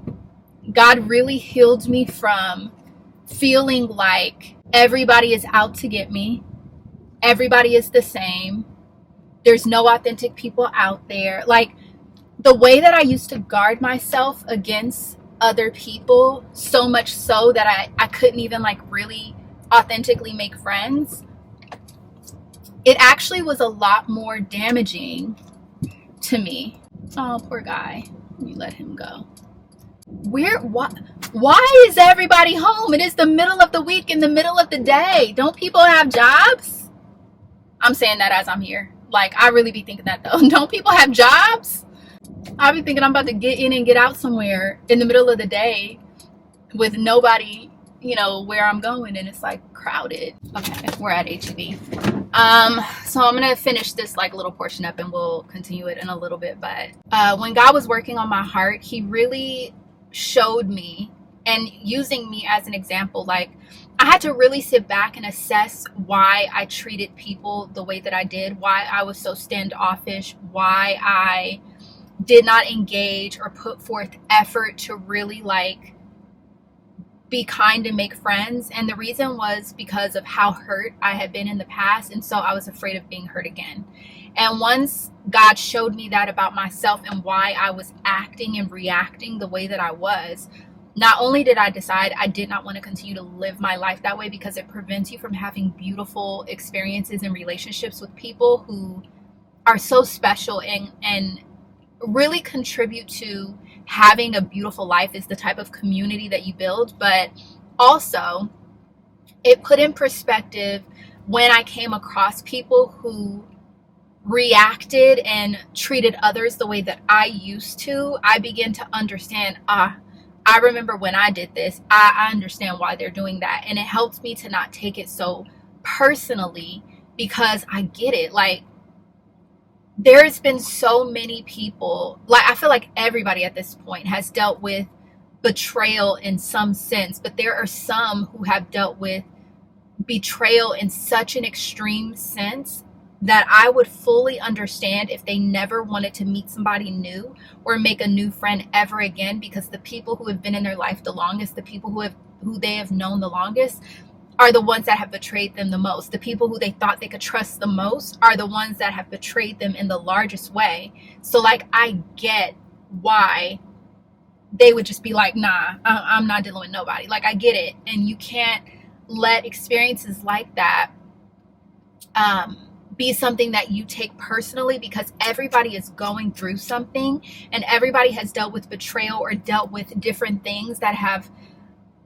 God really healed me from feeling like everybody is out to get me. Everybody is the same. There's no authentic people out there. Like, the way that I used to guard myself against other people, so much so that I couldn't even like really authentically make friends, it actually was a lot more damaging to me. Oh, poor guy. Let me let him go. Why is everybody home? It is the middle of the week, in the middle of the day. Don't people have jobs? I'm saying that as I'm here. Like, I really be thinking that though. Don't people have jobs? I be thinking I'm about to get in and get out somewhere in the middle of the day with nobody, you know, where I'm going, and it's like crowded. Okay, we're at HEB. So I'm gonna finish this like little portion up and we'll continue it in a little bit. But when God was working on my heart, he really showed me, and using me as an example, like, I had to really sit back and assess why I treated people the way that I did, why I was so standoffish, why I did not engage or put forth effort to really like be kind and make friends. And the reason was because of how hurt I had been in the past, and so I was afraid of being hurt again. And once God showed me that about myself and why I was acting and reacting the way that I was, not only did I decide I did not want to continue to live my life that way, because it prevents you from having beautiful experiences and relationships with people who are so special and really contribute to having a beautiful life, is the type of community that you build. But also, it put in perspective when I came across people who reacted and treated others the way that I used to. I began to understand, I remember when I did this. I understand why they're doing that. And it helped me to not take it so personally, because I get it. Like, there's been so many people, like, I feel like everybody at this point has dealt with betrayal in some sense, but there are some who have dealt with betrayal in such an extreme sense that I would fully understand if they never wanted to meet somebody new or make a new friend ever again, because the people who have been in their life the longest, the people who they have known the longest, are the ones that have betrayed them the most. The people who they thought they could trust the most are the ones that have betrayed them in the largest way. So like, I get why they would just be like, nah, I'm not dealing with nobody. Like, I get it. And you can't let experiences like that be something that you take personally, because everybody is going through something, and everybody has dealt with betrayal or dealt with different things that have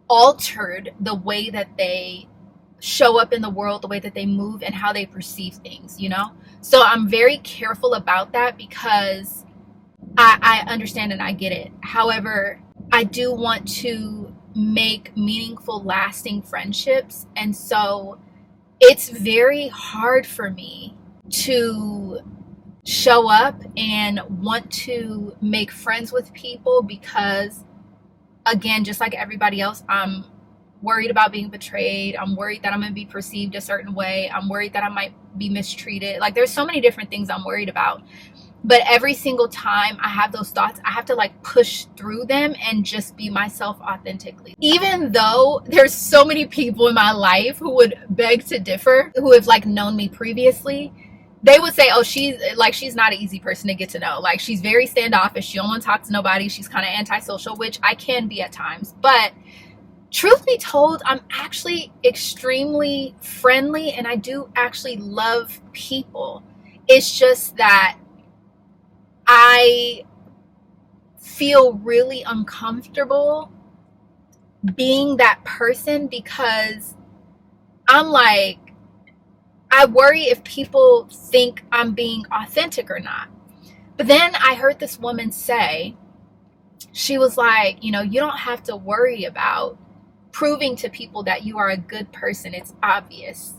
altered the way that they show up in the world, the way that they move, and how they perceive things, you know? So I'm very careful about that, because I understand and I get it. However, I do want to make meaningful, lasting friendships. And so it's very hard for me to show up and want to make friends with people, because, again, just like everybody else, I'm worried about being betrayed. I'm worried that I'm going to be perceived a certain way. I'm worried that I might be mistreated. Like, there's so many different things I'm worried about. But every single time I have those thoughts, I have to like push through them and just be myself authentically. Even though there's so many people in my life who would beg to differ, who have like known me previously, they would say, oh, she's not an easy person to get to know. Like, she's very standoffish. She don't want to talk to nobody. She's kind of antisocial, which I can be at times. But truth be told, I'm actually extremely friendly, and I do actually love people. It's just that I feel really uncomfortable being that person, because I'm like, I worry if people think I'm being authentic or not. But then I heard this woman say, she was like, you know, you don't have to worry about proving to people that you are a good person. It's obvious.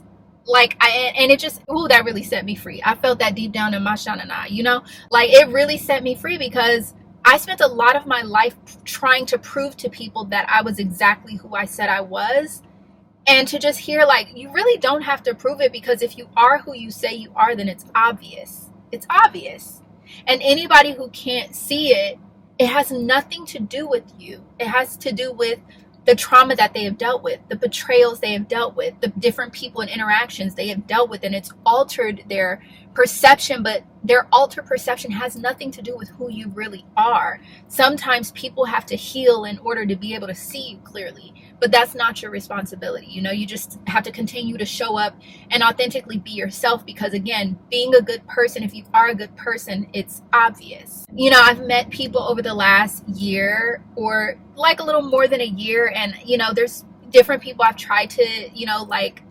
Like, and it just, ooh, that really set me free. I felt that deep down in my shanana, you know, like, it really set me free, because I spent a lot of my life trying to prove to people that I was exactly who I said I was. And to just hear, like, you really don't have to prove it, because if you are who you say you are, then it's obvious. It's obvious. And anybody who can't see it It has nothing to do with you. It has to do with the trauma that they have dealt with, the betrayals they have dealt with, the different people and interactions they have dealt with, and it's altered their perception. But their altered perception has nothing to do with who you really are. Sometimes people have to heal in order to be able to see you clearly, but that's not your responsibility. You know, you just have to continue to show up and authentically be yourself, because again, being a good person, if you are a good person, it's obvious. You know, I've met people over the last year, or like a little more than a year, and you know, there's different people I've tried to, you know, like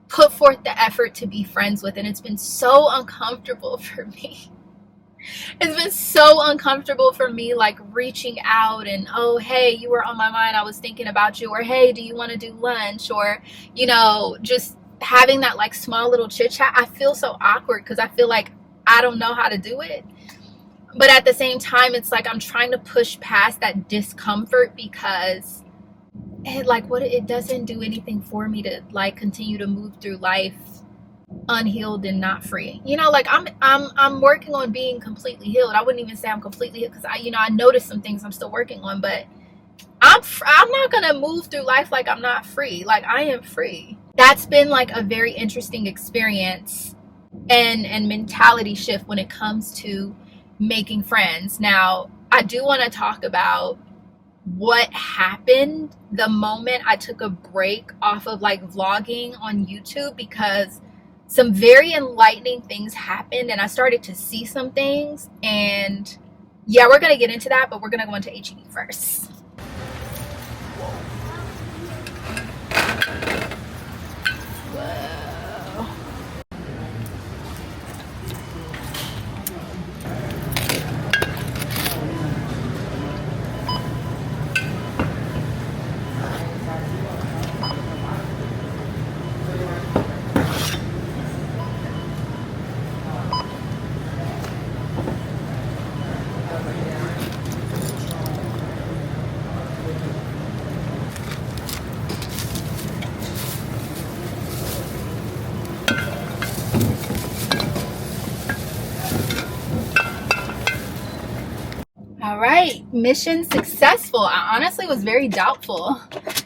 put forth the effort to be friends with, and it's been so uncomfortable for me. It's been so uncomfortable for me, like reaching out and, oh, hey, you were on my mind, I was thinking about you, or hey, do you want to do lunch, or, you know, just having that like small little chit chat. I feel so awkward because I feel like I don't know how to do it. But at the same time, it's like I'm trying to push past that discomfort, because it doesn't do anything for me to like continue to move through life unhealed and not free. You know, like I'm working on being completely healed. I wouldn't even say I'm completely healed, because I noticed some things I'm still working on, but I'm not gonna move through life like I'm not free. Like, I am free. That's been like a very interesting experience and mentality shift when it comes to making friends. Now, I do want to talk about what happened the moment I took a break off of like vlogging on YouTube, because some very enlightening things happened and I started to see some things. And yeah, we're going to get into that, but we're going to go into HEB first. All right, mission successful. I honestly was very doubtful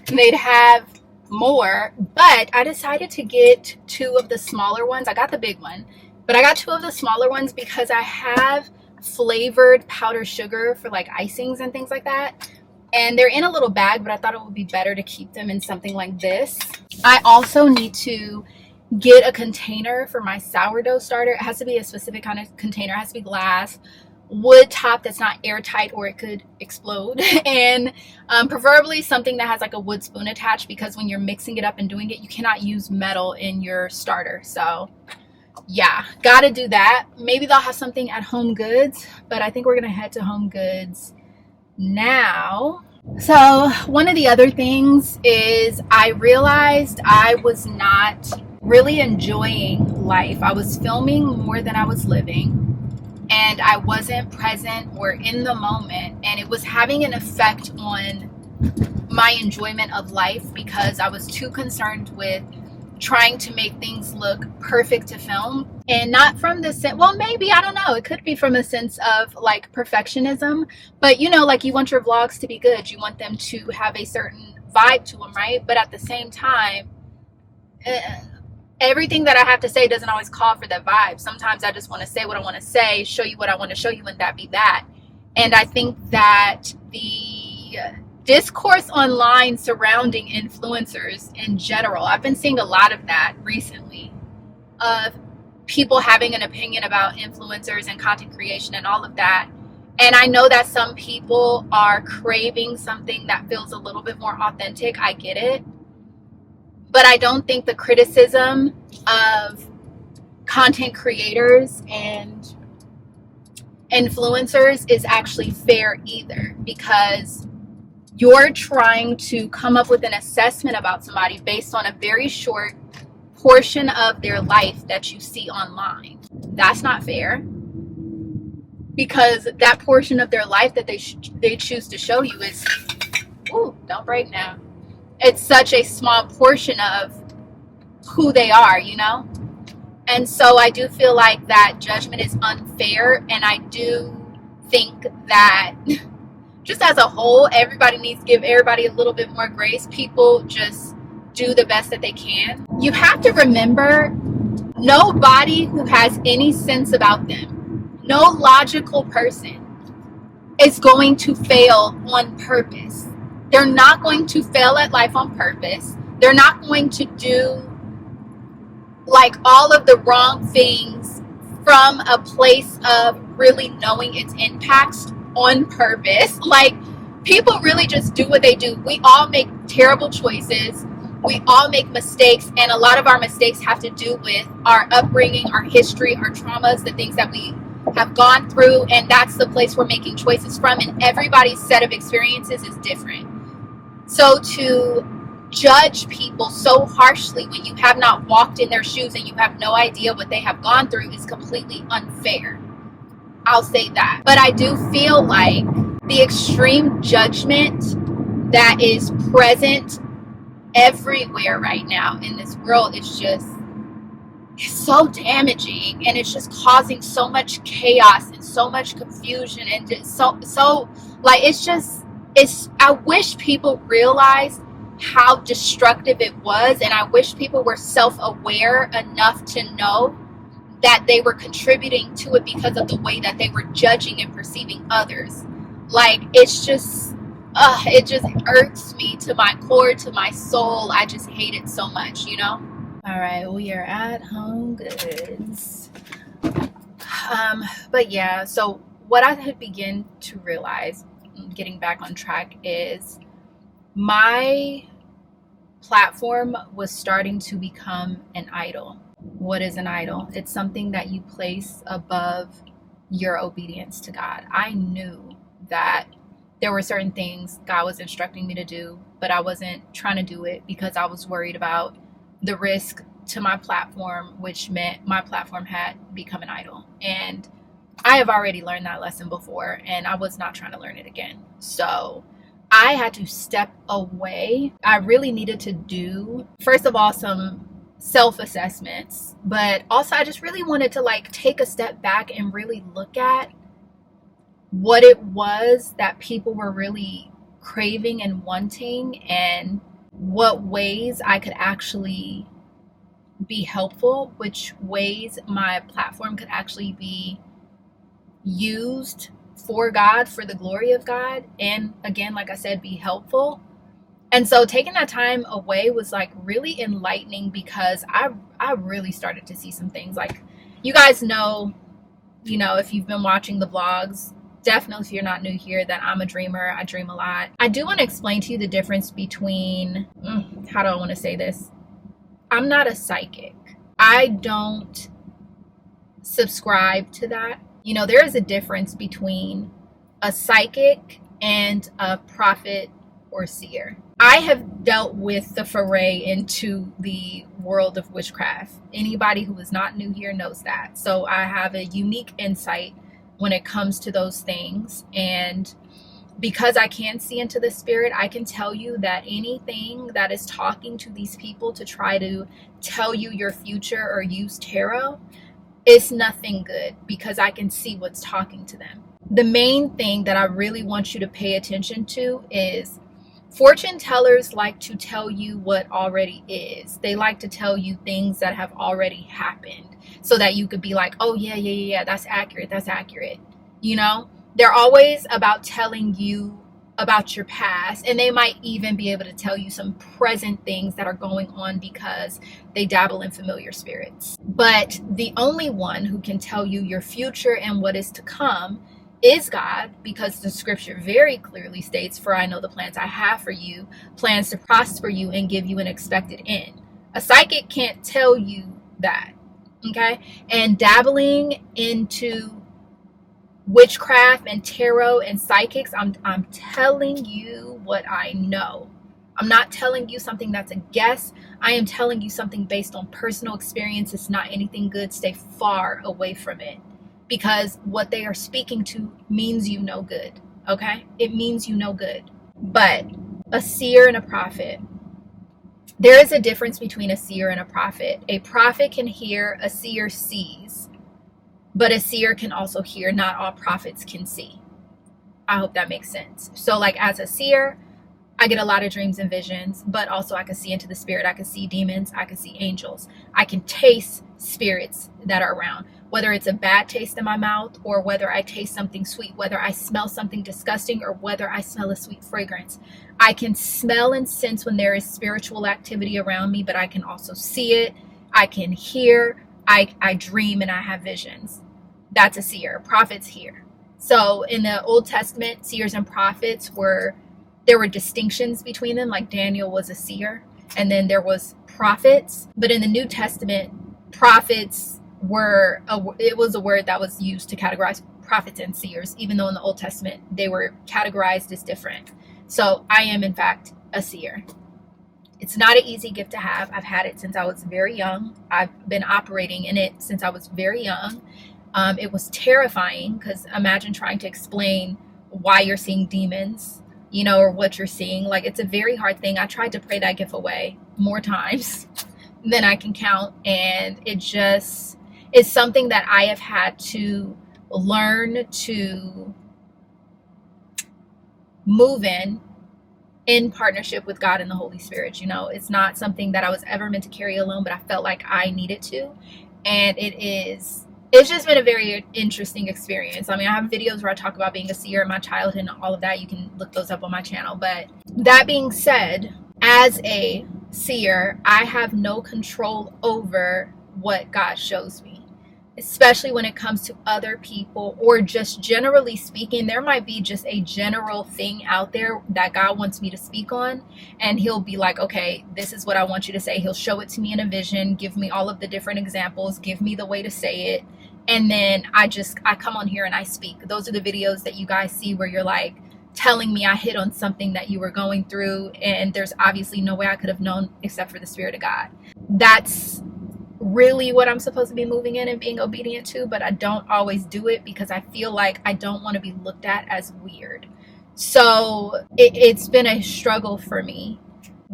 they'd have more, but I decided to get 2 of the smaller ones. I got the big one, but I got 2 of the smaller ones because I have flavored powdered sugar for like icings and things like that. And they're in a little bag, but I thought it would be better to keep them in something like this. I also need to get a container for my sourdough starter. It has to be a specific kind of container. It has to be glass, wood top that's not airtight or it could explode, and preferably something that has like a wood spoon attached, because when you're mixing it up and doing it, you cannot use metal in your starter. So yeah, gotta do that. Maybe they'll have something at HomeGoods, but I think we're gonna head to HomeGoods now. So one of the other things is I realized I was not really enjoying life. I was filming more than I was living, and I wasn't present or in the moment, and it was having an effect on my enjoyment of life, because I was too concerned with trying to make things look perfect to film. And not from the sense, well, maybe, I don't know, it could be from a sense of like perfectionism, but you know, like you want your vlogs to be good, you want them to have a certain vibe to them, right? But at the same time, everything that I have to say doesn't always call for that vibe. Sometimes I just want to say what I want to say, show you what I want to show you, and that be that. And I think that the discourse online surrounding influencers in general, I've been seeing a lot of that recently, of people having an opinion about influencers and content creation and all of that. And I know that some people are craving something that feels a little bit more authentic. I get it. But I don't think the criticism of content creators and influencers is actually fair either, because you're trying to come up with an assessment about somebody based on a very short portion of their life that you see online. That's not fair, because that portion of their life that they choose to show you is, ooh, don't break now. It's such a small portion of who they are, you know? And so I do feel like that judgment is unfair, and I do think that just as a whole, everybody needs to give everybody a little bit more grace. People just do the best that they can. You have to remember, nobody who has any sense about them, no logical person is going to fail on purpose. They're not going to fail at life on purpose. They're not going to do like all of the wrong things from a place of really knowing its impacts on purpose. Like, people really just do what they do. We all make terrible choices. We all make mistakes, and a lot of our mistakes have to do with our upbringing, our history, our traumas, the things that we have gone through, and that's the place we're making choices from, and everybody's set of experiences is different. So to judge people so harshly when you have not walked in their shoes and you have no idea what they have gone through is completely unfair. I'll say that. But I do feel like the extreme judgment that is present everywhere right now in this world is just, it's so damaging, and it's just causing so much chaos and so much confusion, and just so like, it's I wish people realized how destructive it was, and I wish people were self-aware enough to know that they were contributing to it because of the way that they were judging and perceiving others. Like, it's just it just irks me to my core, to my soul. I just hate it so much, you know. All right, we are at HomeGoods. But yeah, so what I had begun to realize, getting back on track, is my platform was starting to become an idol. What is an idol? It's something that you place above your obedience to God. I knew that there were certain things God was instructing me to do, but I wasn't trying to do it because I was worried about the risk to my platform, which meant my platform had become an idol. And I have already learned that lesson before, and I was not trying to learn it again. So I had to step away. I really needed to do, first of all, some self-assessments, but also I just really wanted to like take a step back and really look at what it was that people were really craving and wanting, and what ways I could actually be helpful, which ways my platform could actually be used for God, for the glory of God, and again, like I said, be helpful. And so taking that time away was like really enlightening, because I really started to see some things. Like, you guys know, if you've been watching the vlogs, definitely if you're not new here, that I'm a dreamer. I dream a lot. I do want to explain to you the difference between, how do I want to say this? I'm not a psychic. I don't subscribe to that. There is a difference between a psychic and a prophet or seer. I have dealt with the foray into the world of witchcraft. Anybody who is not new here knows that. So I have a unique insight when it comes to those things. And because I can see into the spirit, I can tell you that anything that is talking to these people to try to tell you your future or use tarot, it's nothing good, because I can see what's talking to them. The main thing that I really want you to pay attention to is fortune tellers like to tell you what already is. They like to tell you things that have already happened so that you could be like, oh yeah, that's accurate. They're always about telling you about your past, and they might even be able to tell you some present things that are going on because they dabble in familiar spirits. But the only one who can tell you your future and what is to come is God, because the scripture very clearly states, for I know the plans I have for you, plans to prosper you and give you an expected end. A psychic can't tell you that, okay? And dabbling into witchcraft and tarot and psychics, I'm telling you what I know. I'm not telling you something that's a guess. I am telling you something based on personal experience. It's not anything good. Stay far away from it, because what they are speaking to means you no good, okay? It means you no good. But a seer and a prophet, there is a difference between a seer and a prophet. A prophet can hear, a seer sees. but a seer can also hear. Not all prophets can see. I hope that makes sense. So like as a seer, I get a lot of dreams and visions, but also I can see into the spirit. I can see demons. I can see angels. I can taste spirits that are around, whether it's a bad taste in my mouth or whether I taste something sweet, whether I smell something disgusting or whether I smell a sweet fragrance. I can smell and sense when there is spiritual activity around me, but I can also see it. I can hear. I dream and I have visions. That's a seer. Prophets hear. So in the Old Testament, seers and prophets there were distinctions between them, like Daniel was a seer, and then there was prophets. But in the New Testament, prophets it was a word that was used to categorize prophets and seers, even though in the Old Testament they were categorized as different. So I am in fact a seer. It's not an easy gift to have. I've had it since I was very young. I've been operating in it since I was very young. It was terrifying because imagine trying to explain why you're seeing demons, or what you're seeing. Like, it's a very hard thing. I tried to pray that gift away more times than I can count. And it just is something that I have had to learn to move in partnership with God and the Holy Spirit. It's not something that I was ever meant to carry alone, but I felt like I needed to. And it's just been a very interesting experience. I mean, I have videos where I talk about being a seer in my childhood and all of that. You can look those up on my channel. But that being said, as a seer, I have no control over what God shows me, especially when it comes to other people, or just generally speaking. There might be just a general thing out there that God wants me to speak on, and he'll be like, okay, this is what I want you to say. He'll show it to me in a vision, give me all of the different examples, give me the way to say it. And then I come on here and I speak. Those are the videos that you guys see where you're like telling me I hit on something that you were going through, and there's obviously no way I could have known except for the Spirit of God. That's really what I'm supposed to be moving in and being obedient to, but I don't always do it because I feel like I don't want to be looked at as weird. So it's been a struggle for me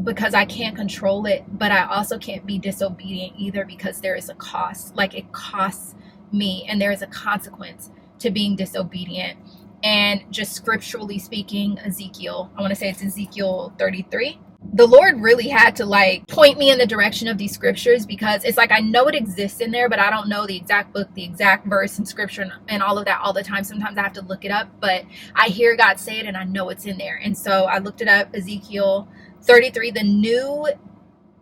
because I can't control it, but I also can't be disobedient either because there is a cost. Like, it costs me, and there is a consequence to being disobedient. And just scripturally speaking, Ezekiel, I want to say it's Ezekiel 33. The Lord really had to point me in the direction of these scriptures, because it's like I know it exists in there, but I don't know the exact book, the exact verse in scripture and all of that all the time. Sometimes I have to look it up, but I hear God say it and I know it's in there. And so I looked it up. Ezekiel 33, the New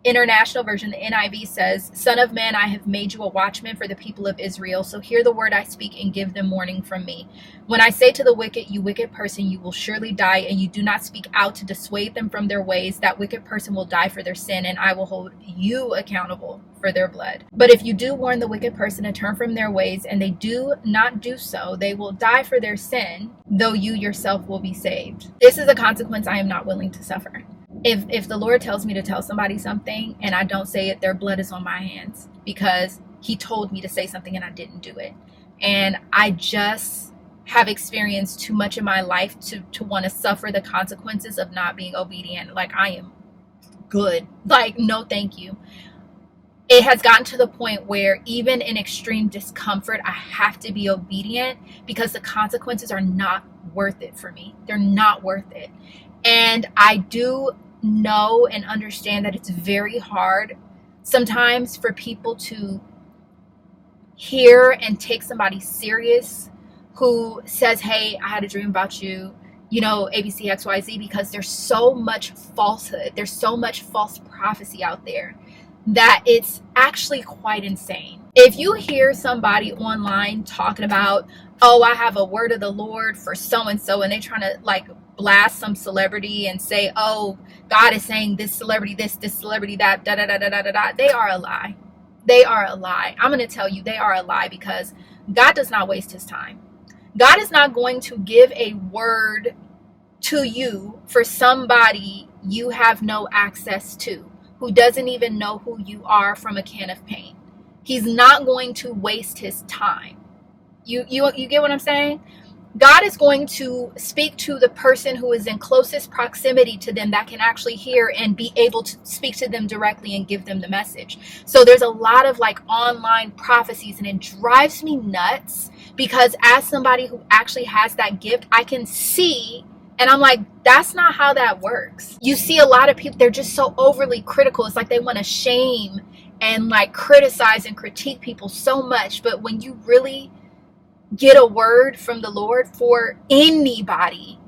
International Version, the NIV says, "Son of man, I have made you a watchman for the people of Israel. So hear the word I speak and give them warning from me. When I say to the wicked, you wicked person, you will surely die, and you do not speak out to dissuade them from their ways, that wicked person will die for their sin, and I will hold you accountable for their blood. But if you do warn the wicked person to turn from their ways, and they do not do so, they will die for their sin, though you yourself will be saved." This is a consequence I am not willing to suffer. If the Lord tells me to tell somebody something and I don't say it, their blood is on my hands because he told me to say something and I didn't do it. And I just have experienced too much in my life to want to suffer the consequences of not being obedient. Like, I am good. Like, no, thank you. It has gotten to the point where even in extreme discomfort, I have to be obedient because the consequences are not worth it for me. They're not worth it. And I do know and understand that it's very hard sometimes for people to hear and take somebody serious who says, hey, I had a dream about you, ABC, XYZ, because there's so much falsehood. There's so much false prophecy out there that it's actually quite insane. If you hear somebody online talking about, oh, I have a word of the Lord for so-and-so, and they trying to blast some celebrity and say, oh, God is saying this celebrity this celebrity that, da-da-da-da-da-da, they are a lie. They are a lie. I'm going to tell you, they are a lie, because God does not waste his time. God is not going to give a word to you for somebody you have no access to, who doesn't even know who you are from a can of paint. He's not going to waste his time. You get what I'm saying? God is going to speak to the person who is in closest proximity to them that can actually hear and be able to speak to them directly and give them the message. So there's a lot of like online prophecies, and it drives me nuts because as somebody who actually has that gift, I can see, and I'm like, that's not how that works. You see a lot of people, they're just so overly critical. It's like they want to shame and like criticize and critique people so much. But when you really get a word from the Lord for anybody,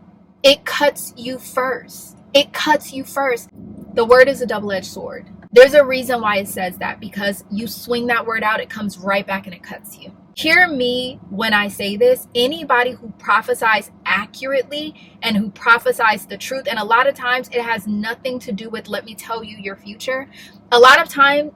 it cuts you first. It cuts you first. The word is a double-edged sword. There's a reason why it says that, because you swing that word out, it comes right back and it cuts you. Hear me when I say this. Anybody who prophesies accurately and who prophesies the truth, and a lot of times it has nothing to do with, let me tell you your future. A lot of time,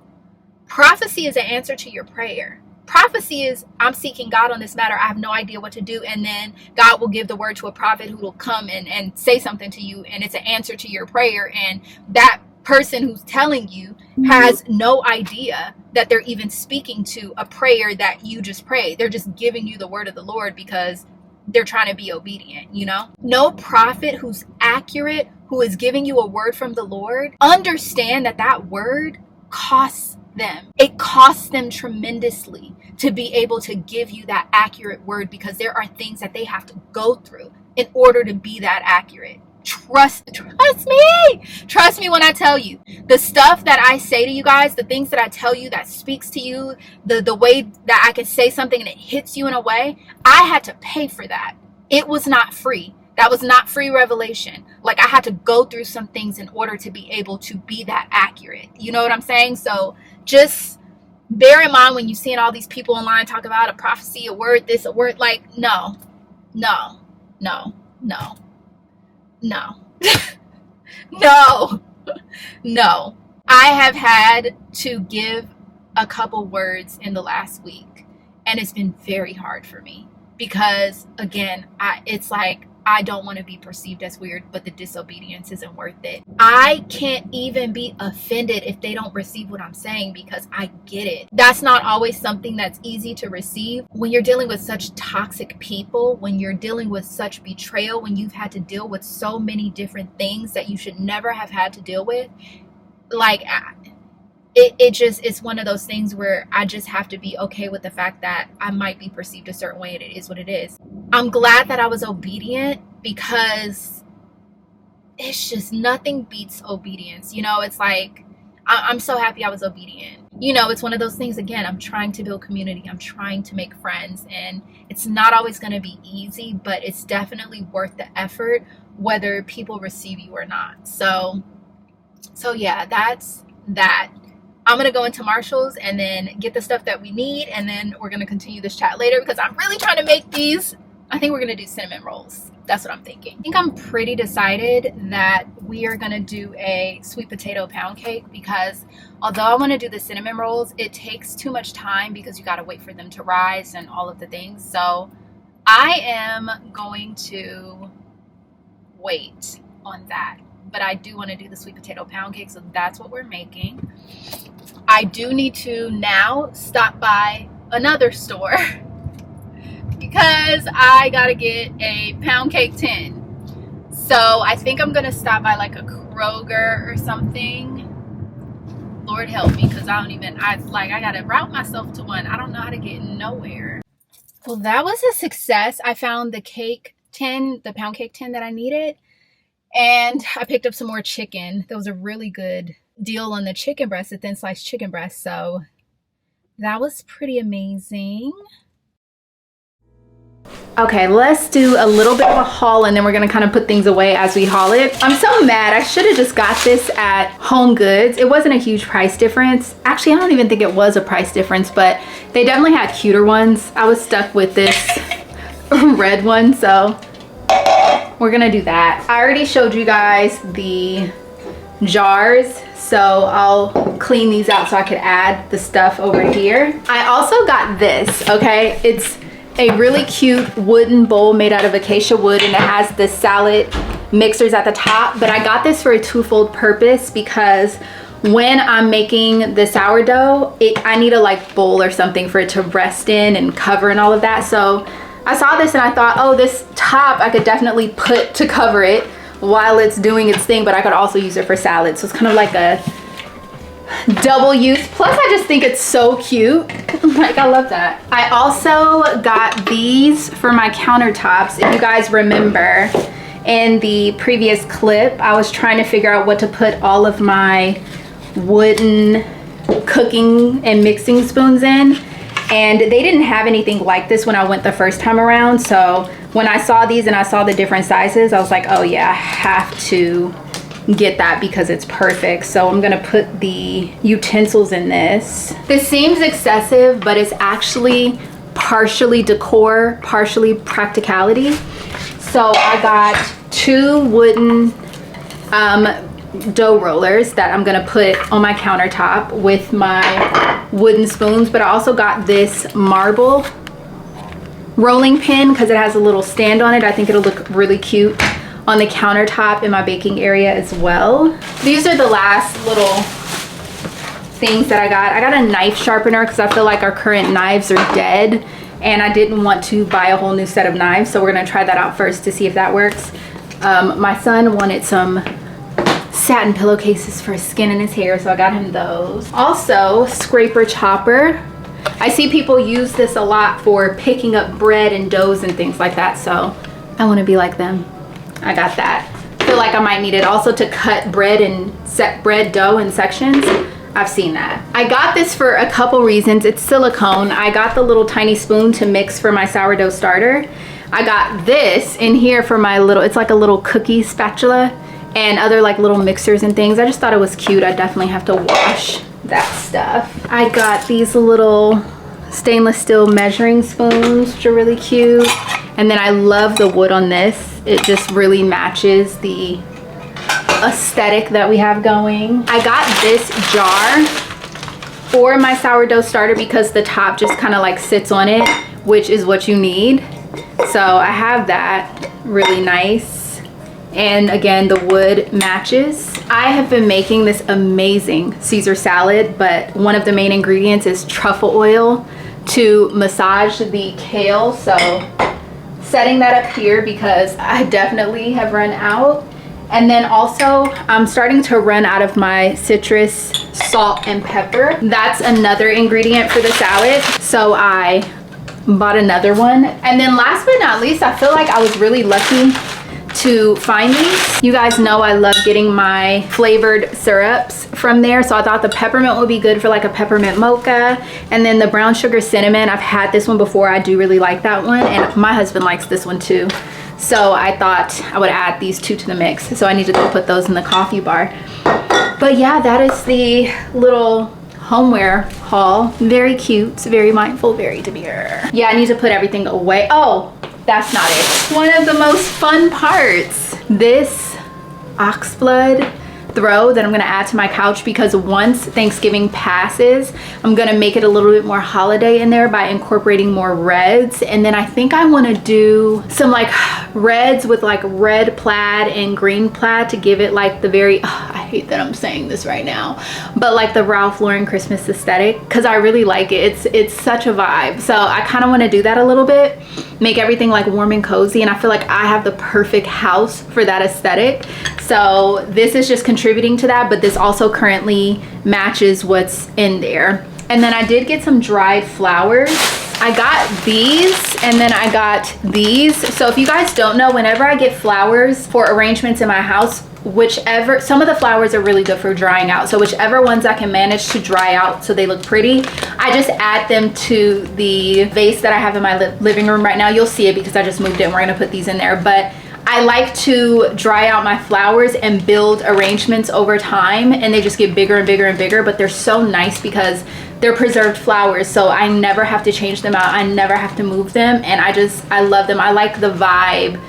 prophecy is an answer to your prayer. Prophecy is, I'm seeking God on this matter. I have no idea what to do. And then God will give the word to a prophet who will come and say something to you. And it's an answer to your prayer. And that person who's telling you has no idea that they're even speaking to a prayer that you just prayed. They're just giving you the word of the Lord because they're trying to be obedient, you know? No prophet who's accurate, who is giving you a word from the Lord, understand that that word costs them. It costs them tremendously to be able to give you that accurate word, because there are things that they have to go through in order to be that accurate. Trust me when I tell you the stuff that I say to you guys, the things that I tell you that speaks to you, the way that I can say something and it hits you in a way, I had to pay for that. It was not free. That was not free revelation. Like, I had to go through some things in order to be able to be that accurate. You know what I'm saying? So just bear in mind when you're seeing all these people online talk about a prophecy, a word, this, a word, like, no. No. I have had to give a couple words in the last week, and it's been very hard for me because, again, it's like, I don't want to be perceived as weird, but the disobedience isn't worth it. I can't even be offended if they don't receive what I'm saying, because I get it. That's not always something that's easy to receive. When you're dealing with such toxic people, when you're dealing with such betrayal, when you've had to deal with so many different things that you should never have had to deal with, like, it's one of those things where I just have to be okay with the fact that I might be perceived a certain way, and it is what it is. I'm glad that I was obedient, because it's just, nothing beats obedience. You know, it's like, I'm so happy I was obedient. You know, it's one of those things, again, I'm trying to build community. I'm trying to make friends, and it's not always going to be easy, but it's definitely worth the effort, whether people receive you or not. So yeah, that's that. I'm going to go into Marshall's and then get the stuff that we need, and then we're going to continue this chat later, because I'm really trying to make these. I think we're going to do cinnamon rolls. That's what I'm thinking. I think I'm pretty decided that we are going to do a sweet potato pound cake, because although I want to do the cinnamon rolls, it takes too much time because you got to wait for them to rise and all of the things. So I am going to wait on that. But I do want to do the sweet potato pound cake, so that's what we're making. I do need to now stop by another store because I gotta get a pound cake tin. So I think I'm gonna stop by like a Kroger or something. Lord help me, because I gotta route myself to one. I don't know how to get nowhere. Well, that was a success. I found the cake tin, the pound cake tin that I needed. And I picked up some more chicken. There was a really good deal on the chicken breast, the thin sliced chicken breast. So that was pretty amazing. Okay, let's do a little bit of a haul, and then we're gonna kind of put things away as we haul it. I'm so mad. I should have just got this at HomeGoods. It wasn't a huge price difference. Actually, I don't even think it was a price difference, but they definitely had cuter ones. I was stuck with this red one, so we're gonna do that. I already showed you guys the jars, so I'll clean these out so I could add the stuff over here. I also got this, okay? It's a really cute wooden bowl made out of acacia wood, and it has the salad mixers at the top, but I got this for a twofold purpose, because when I'm making the sourdough, I need a like bowl or something for it to rest in and cover and all of that. So I saw this and I thought, oh, this top I could definitely put to cover it while it's doing its thing, but I could also use it for salad. So it's kind of like a double use. Plus I just think it's so cute. Like, I love that. I also got these for my countertops. If you guys remember in the previous clip, I was trying to figure out what to put all of my wooden cooking and mixing spoons in, and they didn't have anything like this when I went the first time around. So when I saw these and I saw the different sizes, I was like, oh yeah, I have to get that because it's perfect. So I'm gonna put the utensils in this. This seems excessive, but it's actually partially decor, partially practicality. So I got 2 wooden dough rollers that I'm gonna put on my countertop with my wooden spoons, but I also got this marble rolling pin because it has a little stand on it. I think it'll look really cute on the countertop in my baking area as well. These are the last little things that I got. I got a knife sharpener because I feel like our current knives are dead and I didn't want to buy a whole new set of knives, so we're gonna try that out first to see if that works. My son wanted some satin pillowcases for his skin and his hair, so I got him those. Also, scraper chopper. I see people use this a lot for picking up bread and doughs and things like that, so I want to be like them. I got that. Feel like I might need it also to cut bread and set bread dough in sections. I've seen that. I got this for a couple reasons. It's silicone. I got the little tiny spoon to mix for my sourdough starter. I got this in here for my little, it's like a little cookie spatula and other like little mixers and things. I just thought it was cute. I definitely have to wash that stuff. I got these little stainless steel measuring spoons, which are really cute. And then I love the wood on this. It just really matches the aesthetic that we have going. I got this jar for my sourdough starter because the top just kind of like sits on it, which is what you need. So I have that, really nice. And again, the wood matches. I have been making this amazing Caesar salad, but one of the main ingredients is truffle oil to massage the kale. So setting that up here because I definitely have run out. And then also I'm starting to run out of my citrus, salt, and pepper. That's another ingredient for the salad. So I bought another one. And then last but not least, I feel like I was really lucky to find these. You guys know I love getting my flavored syrups from there, so I thought the peppermint would be good for like a peppermint mocha, and then the brown sugar cinnamon, I've had this one before. I do really like that one, and my husband likes this one too, so I thought I would add these 2 to the mix. So I need to go put those in the coffee bar. But yeah, that is the little homeware haul. Very cute, very mindful, very demure. Yeah, I need to put everything away. Oh, that's not it. One of the most fun parts, this oxblood throw that I'm gonna add to my couch, because once Thanksgiving passes, I'm gonna make it a little bit more holiday in there by incorporating more reds. And then I think I wanna do some like reds with like red plaid and green plaid to give it like the very, I hate that I'm saying this right now, but like the Ralph Lauren Christmas aesthetic, because I really like it. It's such a vibe. So I kind of want to do that a little bit, make everything like warm and cozy, and I feel like I have the perfect house for that aesthetic. So this is just contributing to that, but this also currently matches what's in there. And then I did get some dried flowers. I got these, and then I got these. So if you guys don't know, whenever I get flowers for arrangements in my house, whichever, some of the flowers are really good for drying out, so whichever ones I can manage to dry out so they look pretty, I just add them to the vase that I have in my living room right now. You'll see it because I just moved it and we're gonna put these in there. But I like to dry out my flowers and build arrangements over time, and they just get bigger and bigger and bigger, but they're so nice because they're preserved flowers, so I never have to change them out, I never have to move them, and I love them. I like the vibe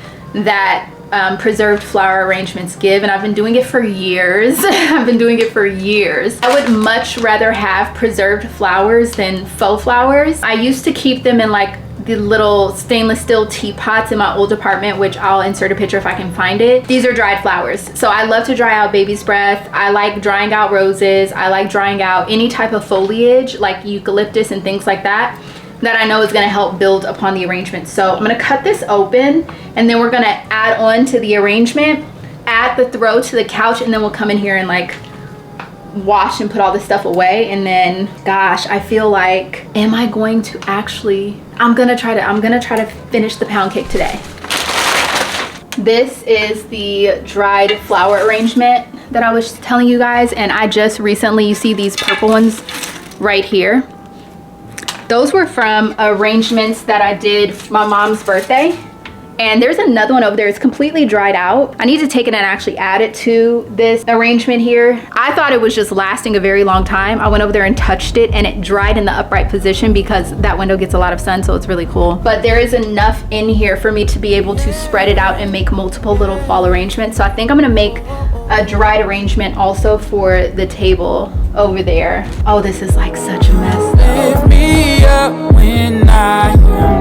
that preserved flower arrangements give, and I've been doing it for years. I've been doing it for years. I would much rather have preserved flowers than faux flowers. I used to keep them in like the little stainless steel teapots in my old apartment, which I'll insert a picture if I can find it. These are dried flowers. So I love to dry out baby's breath. I like drying out roses. I like drying out any type of foliage like eucalyptus and things like that. that I know is gonna help build upon the arrangement. So I'm gonna cut this open, and then we're gonna add on to the arrangement, add the throw to the couch, and then we'll come in here and like wash and put all this stuff away. And then, gosh, I feel like, am I going to actually, I'm gonna try to finish the pound cake today. This is the dried flower arrangement that I was telling you guys, and I just recently, you see these purple ones right here, those were from arrangements that I did for my mom's birthday. And there's another one over there, it's completely dried out. I need to take it and actually add it to this arrangement here. I thought it was just lasting a very long time. I went over there and touched it, and it dried in the upright position because that window gets a lot of sun, so it's really cool. But there is enough in here for me to be able to spread it out and make multiple little fall arrangements. So I think I'm gonna make a dried arrangement also for the table over there. Oh, this is like such a mess though. Lift me up when I am